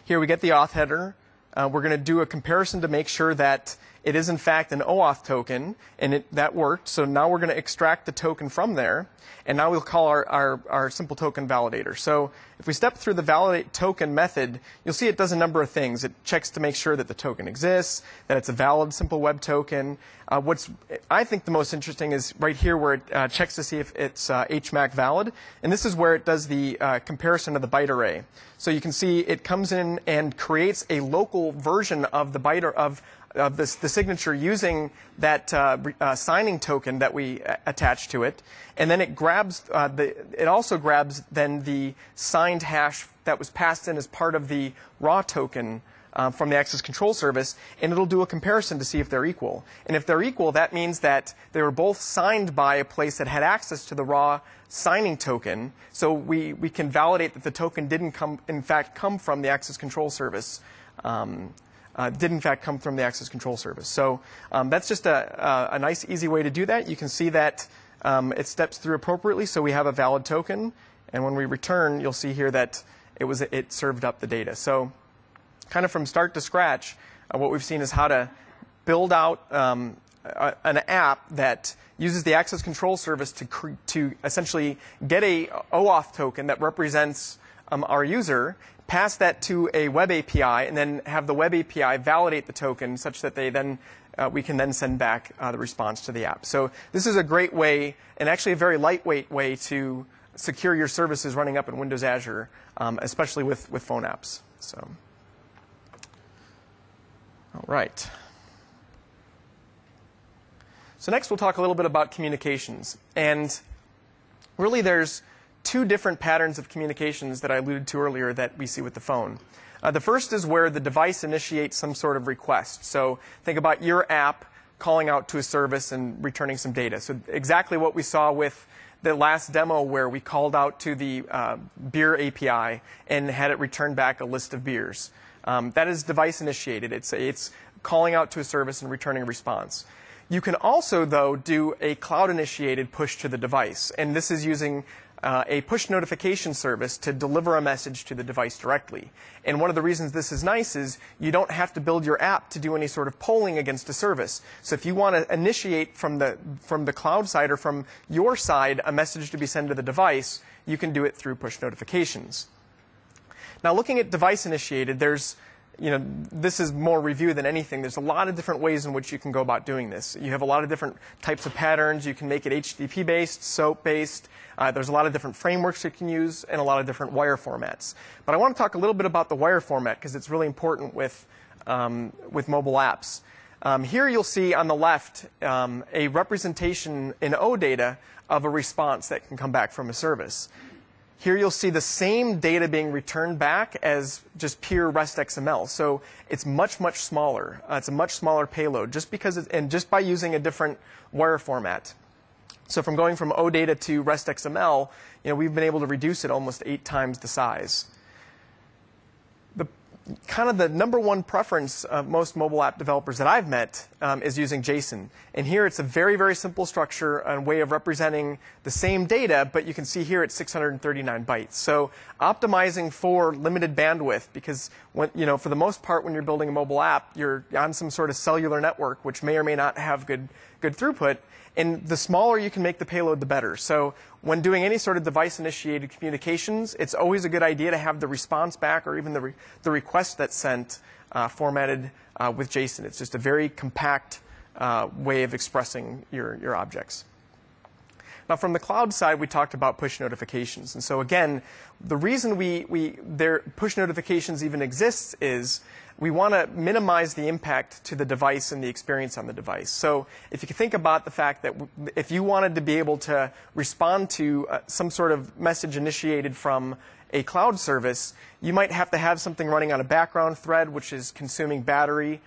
Here we get the auth header. We're going to do a comparison to make sure that it is in fact an OAuth token, and that worked. So now we're going to extract the token from there, and now we'll call our simple token validator. So if we step through the validate token method, you'll see it does a number of things. It checks to make sure that the token exists, that it's a valid simple web token. What's I think the most interesting is right here where it checks to see if it's HMAC valid, and this is where it does the comparison of the byte array. So you can see it comes in and creates a local version of the byte of the signature using that signing token that we attach to it, and then it grabs it also grabs then the signed hash that was passed in as part of the raw token from the access control service, and it'll do a comparison to see if they're equal. And if they're equal, that means that they were both signed by a place that had access to the raw signing token. So we can validate that the token didn't in fact come from the access control service. Did in fact come from the access control service. So that's just a nice, easy way to do that. You can see that it steps through appropriately, so we have a valid token. And when we return, you'll see here that it served up the data. So kind of from start to scratch, what we've seen is how to build out an app that uses the access control service to essentially get a OAuth token that represents our user, pass that to a web API, and then have the web API validate the token such that we can then send back the response to the app. So this is a great way, and actually a very lightweight way, to secure your services running up in Windows Azure, especially with phone apps. So, all right. So next we'll talk a little bit about communications. And really there's two different patterns of communications that I alluded to earlier that we see with the phone. The first is where the device initiates some sort of request. So think about your app calling out to a service and returning some data. So exactly what we saw with the last demo where we called out to the beer API and had it return back a list of beers. That is device initiated. It's calling out to a service and returning a response. You can also, though, do a cloud-initiated push to the device. And this is using a push notification service to deliver a message to the device directly. And one of the reasons this is nice is you don't have to build your app to do any sort of polling against a service. So if you want to initiate from the cloud side or from your side a message to be sent to the device, you can do it through push notifications. Now, looking at device initiated, this is more review than anything. There's a lot of different ways in which you can go about doing this. You have a lot of different types of patterns. You can make it HTTP-based, SOAP-based. There's a lot of different frameworks you can use and a lot of different wire formats. But I want to talk a little bit about the wire format because it's really important with mobile apps. Here you'll see on the left a representation in OData of a response that can come back from a service. Here you'll see the same data being returned back as just pure REST XML. So it's much, much smaller. It's a much smaller payload just by using a different wire format. So from going from OData to REST XML, we've been able to reduce it almost 8 times the size. The number one preference of most mobile app developers that I've met is using JSON. And here it's a very, very simple structure and way of representing the same data, but you can see here it's 639 bytes. So optimizing for limited bandwidth because for the most part when you're building a mobile app, you're on some sort of cellular network which may or may not have good throughput. And the smaller you can make the payload, the better. So when doing any sort of device-initiated communications, it's always a good idea to have the response back or even the request that's sent formatted with JSON. It's just a very compact way of expressing your objects. Now, from the cloud side, we talked about push notifications. And so, again, the reason push notifications even exists is we want to minimize the impact to the device and the experience on the device. So if you can think about the fact that if you wanted to be able to respond to some sort of message initiated from a cloud service, you might have to have something running on a background thread, which is consuming battery,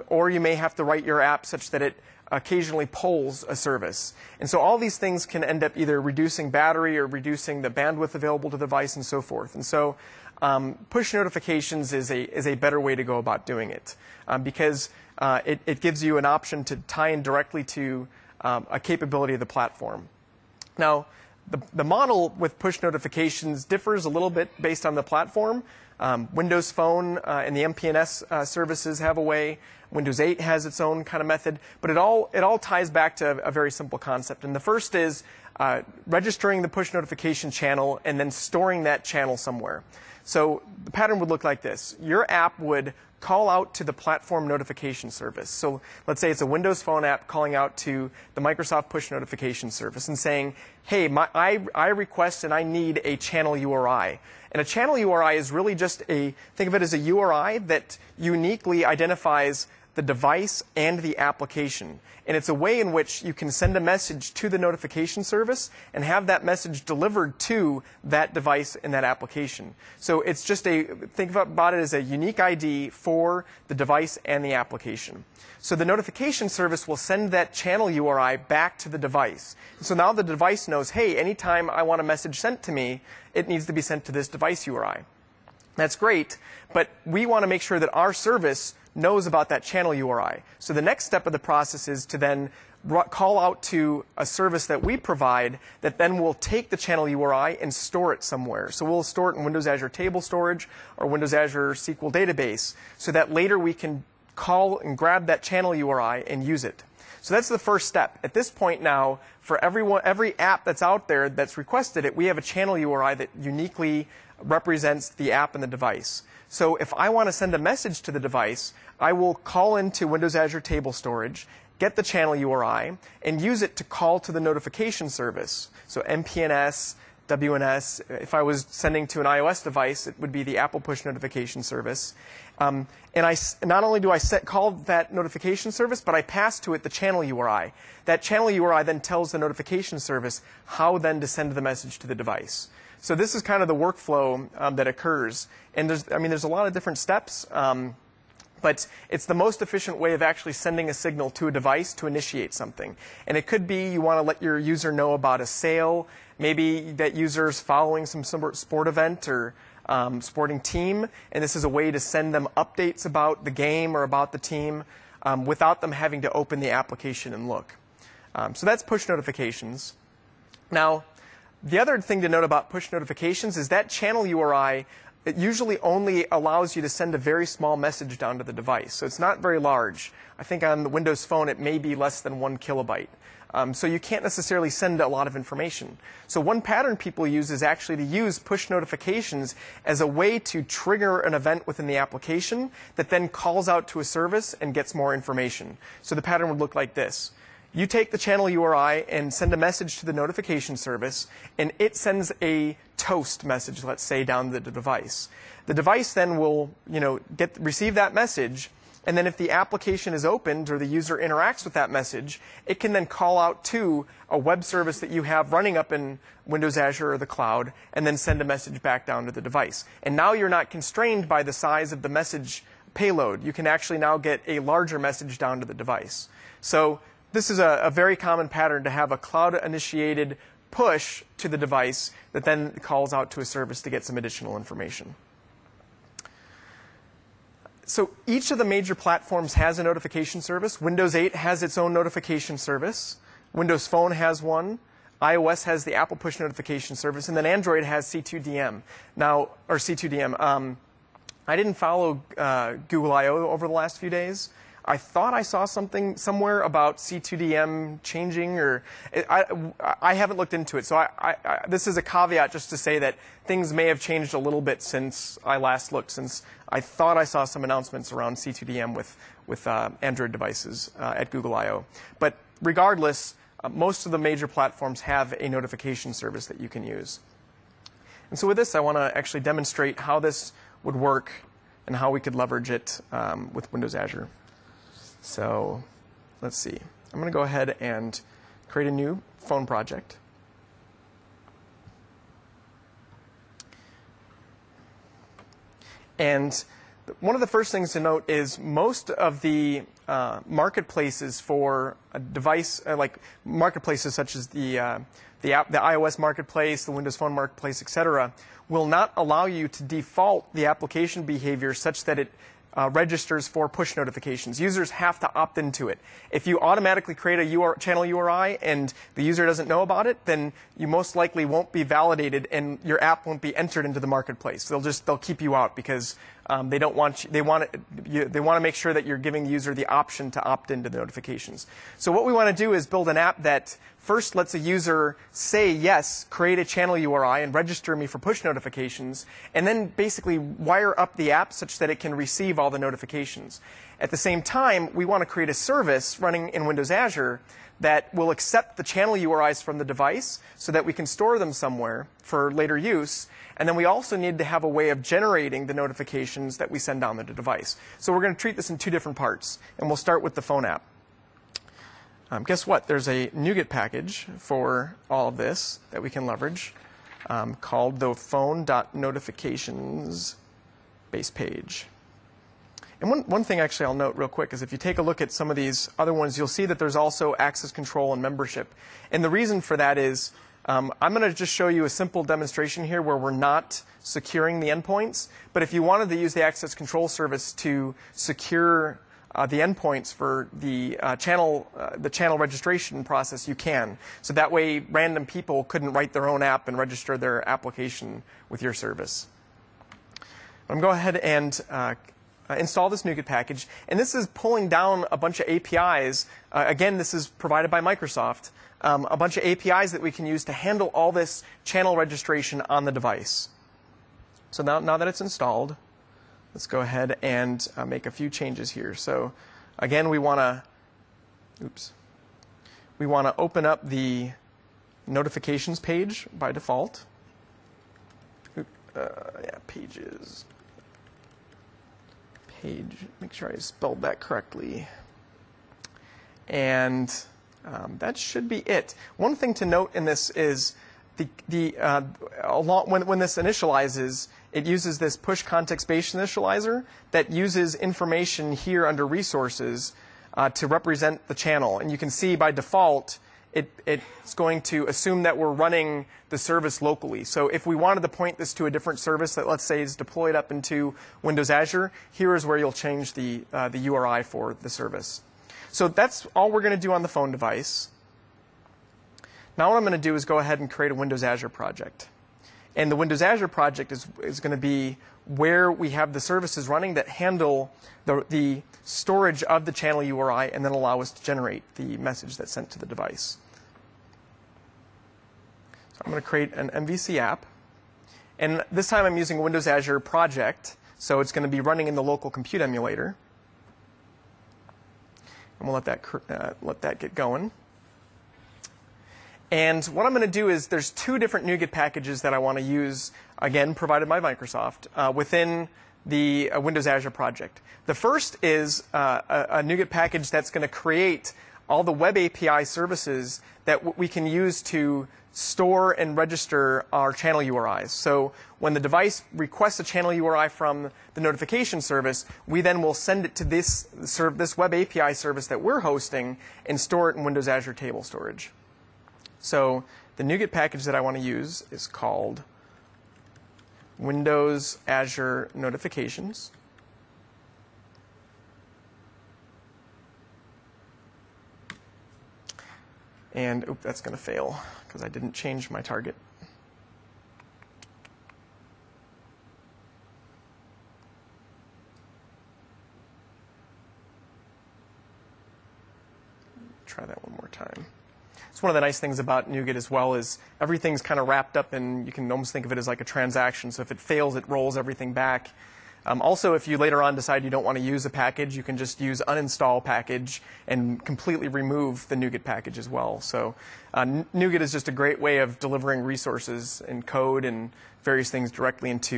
or you may have to write your app such that it occasionally polls a service. And so all these things can end up either reducing battery or reducing the bandwidth available to the device and so forth. And so push notifications is a better way to go about doing it because it gives you an option to tie in directly to a capability of the platform. Now, the model with push notifications differs a little bit based on the platform. Windows Phone and the MPNS services have a way. Windows 8 has its own kind of method. But it all ties back to a very simple concept. And the first is registering the push notification channel and then storing that channel somewhere. So the pattern would look like this. Your app would call out to the platform notification service. So let's say it's a Windows Phone app calling out to the Microsoft push notification service and saying, hey, I request and I need a channel URI. And a channel URI is really just think of it as a URI that uniquely identifies the device and the application. And it's a way in which you can send a message to the notification service and have that message delivered to that device and that application. So it's just think about it as a unique ID for the device and the application. So the notification service will send that channel URI back to the device. So now the device knows, hey, anytime I want a message sent to me, it needs to be sent to this device URI. That's great, but we want to make sure that our service knows about that channel URI. So the next step of the process is to then call out to a service that we provide that then will take the channel URI and store it somewhere. So we'll store it in Windows Azure Table Storage or Windows Azure SQL Database so that later we can call and grab that channel URI and use it. So that's the first step. At this point now, for every app that's out there that's requested it, we have a channel URI that uniquely represents the app and the device. So if I want to send a message to the device, I will call into Windows Azure Table Storage, get the channel URI, and use it to call to the notification service. So MPNS, WNS. If I was sending to an iOS device, it would be the Apple Push Notification Service. And not only do I call that notification service, but I pass to it the channel URI. That channel URI then tells the notification service how then to send the message to the device. So this is kind of the workflow that occurs. And there's a lot of different steps. But it's the most efficient way of actually sending a signal to a device to initiate something. And it could be you want to let your user know about a sale. Maybe that user is following some sport event or sporting team. And this is a way to send them updates about the game or about the team without them having to open the application and look. So that's push notifications. Now, The other thing to note about push notifications is that channel URI, it usually only allows you to send a very small message down to the device. So it's not very large. I think on the Windows Phone it may be less than 1 kilobyte. So you can't necessarily send a lot of information. So one pattern people use is actually to use push notifications as a way to trigger an event within the application that then calls out to a service and gets more information. So the pattern would look like this. You take the channel URI and send a message to the notification service, and it sends a toast message, let's say, down to the device. The device then will, receive that message, and then if the application is opened or the user interacts with that message, it can then call out to a web service that you have running up in Windows Azure or the cloud, and then send a message back down to the device. And now you're not constrained by the size of the message payload. You can actually now get a larger message down to the device. So this is a very common pattern to have a cloud-initiated push to the device that then calls out to a service to get some additional information. So each of the major platforms has a notification service. Windows 8 has its own notification service. Windows Phone has one. iOS has the Apple Push Notification Service. And then Android has C2DM. C2DM. I didn't follow Google I/O over the last few days. I thought I saw something somewhere about C2DM changing, or I haven't looked into it. So this is a caveat just to say that things may have changed a little bit since I last looked, since I thought I saw some announcements around C2DM with Android devices at Google I/O. But regardless, most of the major platforms have a notification service that you can use. And so with this, I want to actually demonstrate how this would work and how we could leverage it with Windows Azure. So let's see. I'm going to go ahead and create a new phone project. And one of the first things to note is most of the marketplaces for a device, like marketplaces such as the iOS marketplace, the Windows Phone marketplace, etc., will not allow you to default the application behavior such that it registers for push notifications. Users have to opt into it. If you automatically create a channel URI and the user doesn't know about it, then you most likely won't be validated and your app won't be entered into the marketplace. They'll keep you out because they don't want they want to make sure that you're giving the user the option to opt into the notifications. So what we want to do is build an app that first lets a user say, yes, create a channel URI and register me for push notifications, and then basically wire up the app such that it can receive all the notifications. At the same time, we want to create a service running in Windows Azure that will accept the channel URIs from the device so that we can store them somewhere for later use. And then we also need to have a way of generating the notifications that we send down to the device. So we're going to treat this in two different parts, and we'll start with the phone app. Guess what? There's a NuGet package for all of this that we can leverage called the phone.notifications base page. And one thing actually I'll note real quick is if you take a look at some of these other ones, you'll see that there's also access control and membership. And the reason for that is I'm going to just show you a simple demonstration here where we're not securing the endpoints. But if you wanted to use the access control service to secure the endpoints for the channel registration process, you can. So that way, random people couldn't write their own app and register their application with your service. I'm going to go ahead and install this NuGet package. And this is pulling down a bunch of APIs. Again, this is provided by Microsoft. A bunch of APIs that we can use to handle all this channel registration on the device. So now that it's installed, let's go ahead and make a few changes here. So again, we want to open up the notifications page by default. Pages. Page. Make sure I spelled that correctly. And that should be it. One thing to note in this is when this initializes, it uses this push context-based initializer that uses information here under resources to represent the channel. And you can see by default, it's going to assume that we're running the service locally. So if we wanted to point this to a different service that, let's say, is deployed up into Windows Azure, here is where you'll change the URI for the service. So that's all we're going to do on the phone device. Now what I'm going to do is go ahead and create a Windows Azure project. And the Windows Azure project is going to be where we have the services running that handle the storage of the channel URI and then allow us to generate the message that's sent to the device. So I'm going to create an MVC app. And this time I'm using a Windows Azure project, so it's going to be running in the local compute emulator. And we'll let that get going. And what I'm going to do is there's two different NuGet packages that I want to use, again, provided by Microsoft, within the Windows Azure project. The first is a NuGet package that's going to create all the web API services that we can use to store and register our channel URIs. So when the device requests a channel URI from the notification service, we then will send it to this web API service that we're hosting and store it in Windows Azure table storage. So the NuGet package that I want to use is called Windows Azure Notifications. And oops, that's going to fail because I didn't change my target. Try that one more time. It's one of the nice things about NuGet as well is everything's kind of wrapped up, and you can almost think of it as like a transaction. So if it fails, it rolls everything back. Also, if you later on decide you don't want to use a package, you can just use uninstall package and completely remove the NuGet package as well. So NuGet is just a great way of delivering resources and code and various things directly into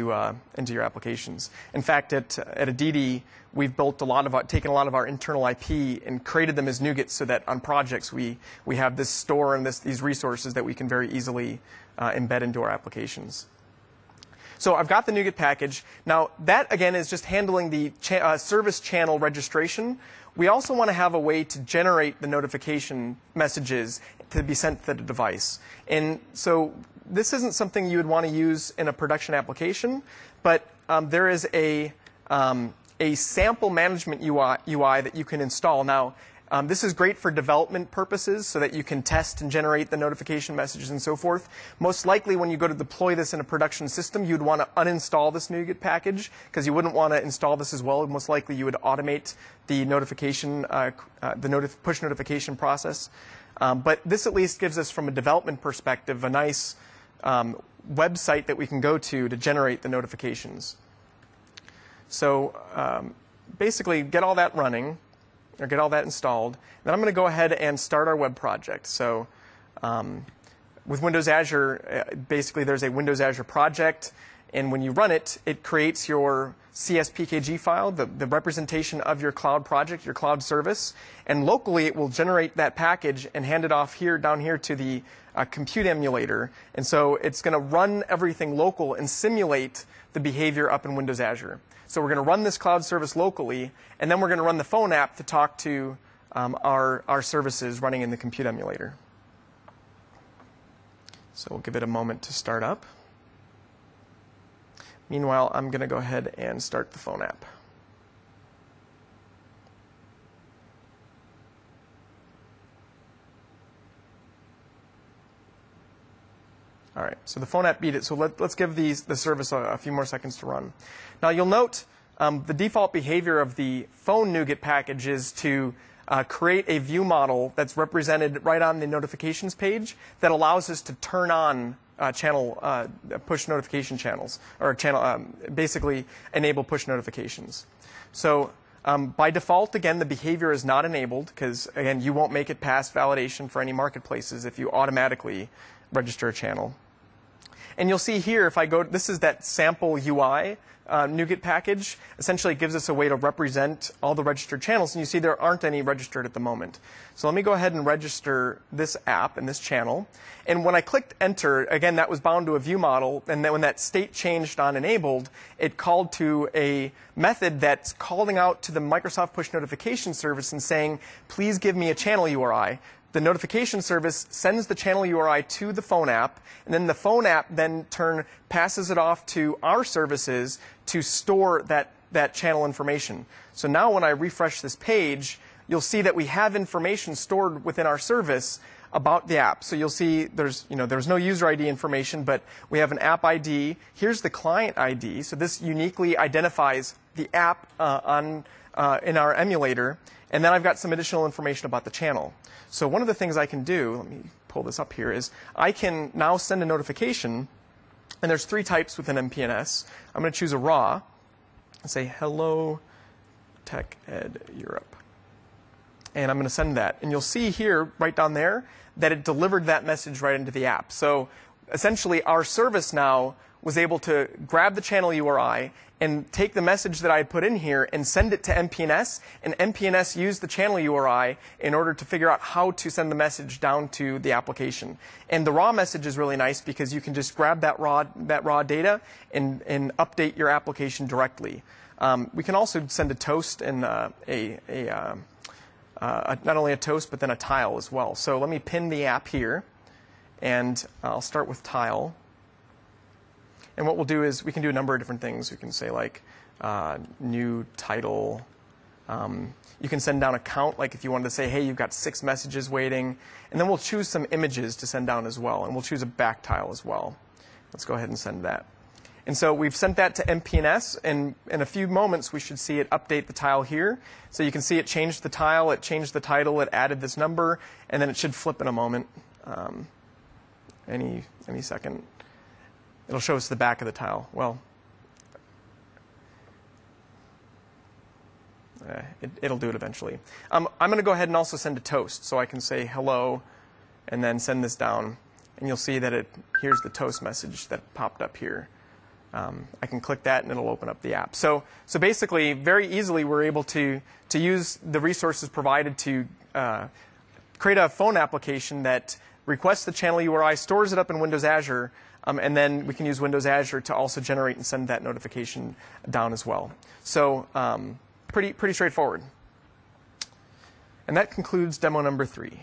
your applications. In fact, at Aditi, we've taken a lot of our internal IP and created them as NuGet so that on projects we have this store and these resources that we can very easily embed into our applications. So I've got the NuGet package. Now that, again, is just handling the service channel registration. We also want to have a way to generate the notification messages to be sent to the device. And so this isn't something you would want to use in a production application, but there is a sample management UI that you can install. Now, this is great for development purposes so that you can test and generate the notification messages and so forth. Most likely when you go to deploy this in a production system, you'd want to uninstall this NuGet package because you wouldn't want to install this as well. Most likely you would automate the notification, push notification process. But this at least gives us, from a development perspective, a nice website that we can go to generate the notifications. So basically get all that running, or get all that installed. Then I'm going to go ahead and start our web project. So with Windows Azure, basically there's a Windows Azure project, and when you run it, it creates your CSPKG file, the representation of your cloud project, your cloud service, and locally it will generate that package and hand it off here, down here to the compute emulator. And so it's going to run everything local and simulate the behavior up in Windows Azure. So we're going to run this cloud service locally, and then we're going to run the phone app to talk to our services running in the compute emulator. So we'll give it a moment to start up. Meanwhile, I'm going to go ahead and start the phone app. All right, so the phone app beat it. So let's give the service a few more seconds to run. Now you'll note the default behavior of the phone NuGet package is to create a view model that's represented right on the notifications page that allows us to turn on push notification channels, or basically enable push notifications. So by default, again, the behavior is not enabled because, again, you won't make it past validation for any marketplaces if you automatically register a channel. And you'll see here, if I go, this is that sample UI NuGet package. Essentially, it gives us a way to represent all the registered channels. And you see there aren't any registered at the moment. So let me go ahead and register this app and this channel. And when I clicked Enter, again, that was bound to a view model. And then when that state changed on enabled, it called to a method that's calling out to the Microsoft Push Notification Service and saying, please give me a channel URI. The notification service sends the channel URI to the phone app, and then the phone app then passes it off to our services to store that channel information. So now when I refresh this page, you'll see that we have information stored within our service about the app. So you'll see there's no user ID information, but we have an app ID. Here's the client ID. So this uniquely identifies the app in our emulator. And then I've got some additional information about the channel. So one of the things I can do, let me pull this up here, is I can now send a notification. And there's 3 types within MPNS. I'm going to choose a raw and say, hello, TechEd Europe. And I'm going to send that. And you'll see here, right down there, that it delivered that message right into the app. So essentially, our service now was able to grab the channel URI and take the message that I had put in here and send it to MPNS. And MPNS used the channel URI in order to figure out how to send the message down to the application. And the raw message is really nice because you can just grab that raw data and update your application directly. We can also send a toast and not only a toast, but then a tile as well. So let me pin the app here, and I'll start with tile. And what we'll do is we can do a number of different things. We can say like new title. You can send down a count, like if you wanted to say, hey, you've got 6 messages waiting. And then we'll choose some images to send down as well. And we'll choose a back tile as well. Let's go ahead and send that. And so we've sent that to MPNS, and in a few moments we should see it update the tile here. So you can see it changed the tile, it changed the title, it added this number, and then it should flip in a moment. Any second. It'll show us the back of the tile. Well, it'll do it eventually. I'm going to go ahead and also send a toast. So I can say hello and then send this down. And you'll see that here's the toast message that popped up here. I can click that and it'll open up the app. So basically, very easily, we're able to use the resources provided to create a phone application that requests the channel URI, stores it up in Windows Azure, and then we can use Windows Azure to also generate and send that notification down as well. So pretty straightforward. And that concludes demo number 3.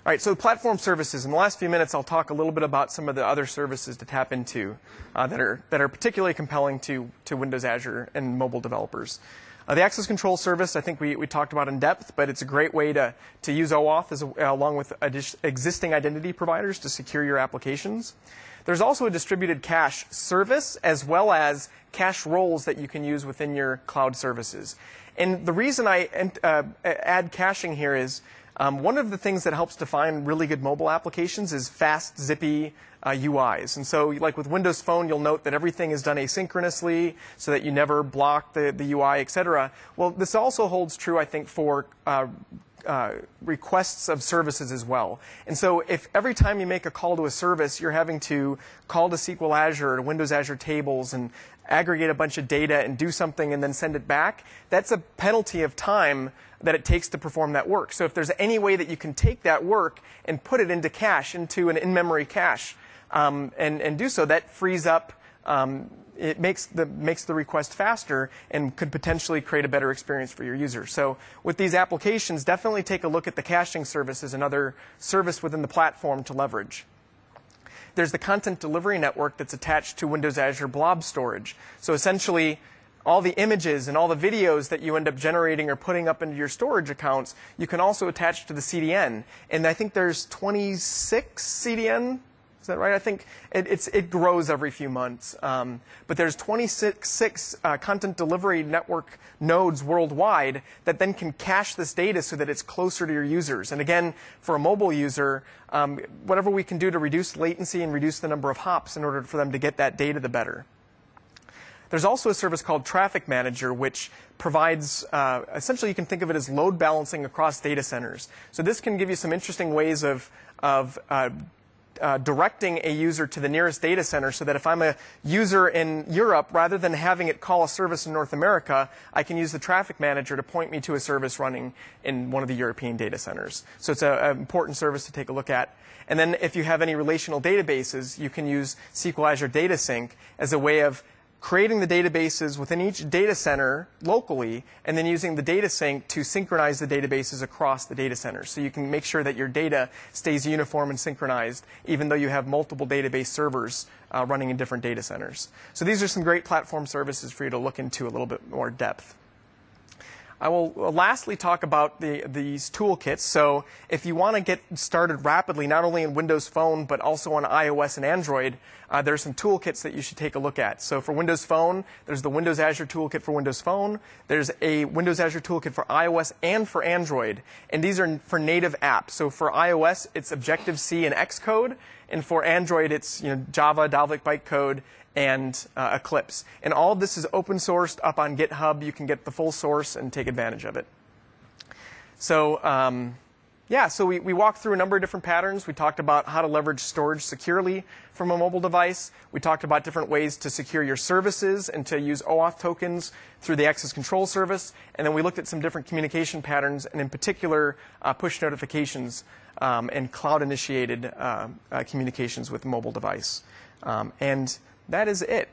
All right, so the platform services. In the last few minutes, I'll talk a little bit about some of the other services to tap into that are particularly compelling to Windows Azure and mobile developers. The access control service, I think we talked about in depth, but it's a great way to use OAuth along with existing identity providers to secure your applications. There's also a distributed cache service as well as cache roles that you can use within your cloud services. And the reason I add caching here is one of the things that helps define really good mobile applications is fast, zippy UIs. And so like with Windows Phone, you'll note that everything is done asynchronously so that you never block the UI, et cetera. Well, this also holds true, I think, for requests of services as well. And so if every time you make a call to a service, you're having to call to SQL Azure, to Windows Azure Tables, and aggregate a bunch of data and do something and then send it back, that's a penalty of time that it takes to perform that work. So if there's any way that you can take that work and put it into cache, into an in-memory cache, and do so, that frees up, it makes the request faster and could potentially create a better experience for your user. So with these applications, definitely take a look at the caching service as another service within the platform to leverage. There's the content delivery network that's attached to Windows Azure Blob Storage. So essentially, all the images and all the videos that you end up generating or putting up into your storage accounts, you can also attach to the CDN. And I think there's 26 CDN. Is that right? I think it grows every few months. But there's 26 content delivery network nodes worldwide that then can cache this data so that it's closer to your users. And again, for a mobile user, whatever we can do to reduce latency and reduce the number of hops in order for them to get that data, the better. There's also a service called Traffic Manager, which provides, essentially you can think of it as load balancing across data centers. So this can give you some interesting ways of directing a user to the nearest data center so that if I'm a user in Europe, rather than having it call a service in North America, I can use the Traffic Manager to point me to a service running in one of the European data centers. So it's an important service to take a look at. And then if you have any relational databases, you can use SQL Azure Data Sync as a way of creating the databases within each data center locally, and then using the data sync to synchronize the databases across the data centers. So you can make sure that your data stays uniform and synchronized, even though you have multiple database servers running in different data centers. So these are some great platform services for you to look into a little bit more depth. I will lastly talk about these toolkits. So if you want to get started rapidly, not only in Windows Phone, but also on iOS and Android, there are some toolkits that you should take a look at. So for Windows Phone, there's the Windows Azure Toolkit for Windows Phone. There's a Windows Azure Toolkit for iOS and for Android. And these are for native apps. So for iOS, it's Objective-C and Xcode. And for Android, it's Java, Dalvik bytecode, and Eclipse. And all of this is open sourced up on GitHub. You can get the full source and take advantage of it. So so we walked through a number of different patterns. We talked about how to leverage storage securely from a mobile device. We talked about different ways to secure your services and to use OAuth tokens through the access control service. And then we looked at some different communication patterns, and in particular, push notifications and cloud-initiated communications with a mobile device. And that is it.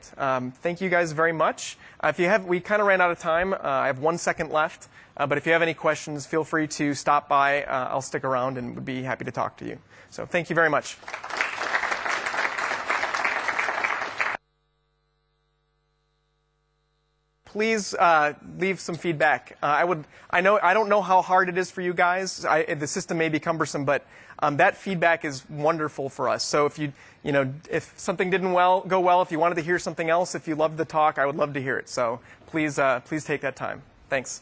Thank you guys very much. We kind of ran out of time. I have 1 second left. But if you have any questions, feel free to stop by. I'll stick around and would be happy to talk to you. So thank you very much. Please leave some feedback. I don't know how hard it is for you guys. The system may be cumbersome, but that feedback is wonderful for us. So if something didn't go well, if you wanted to hear something else, if you loved the talk, I would love to hear it. So please take that time. Thanks.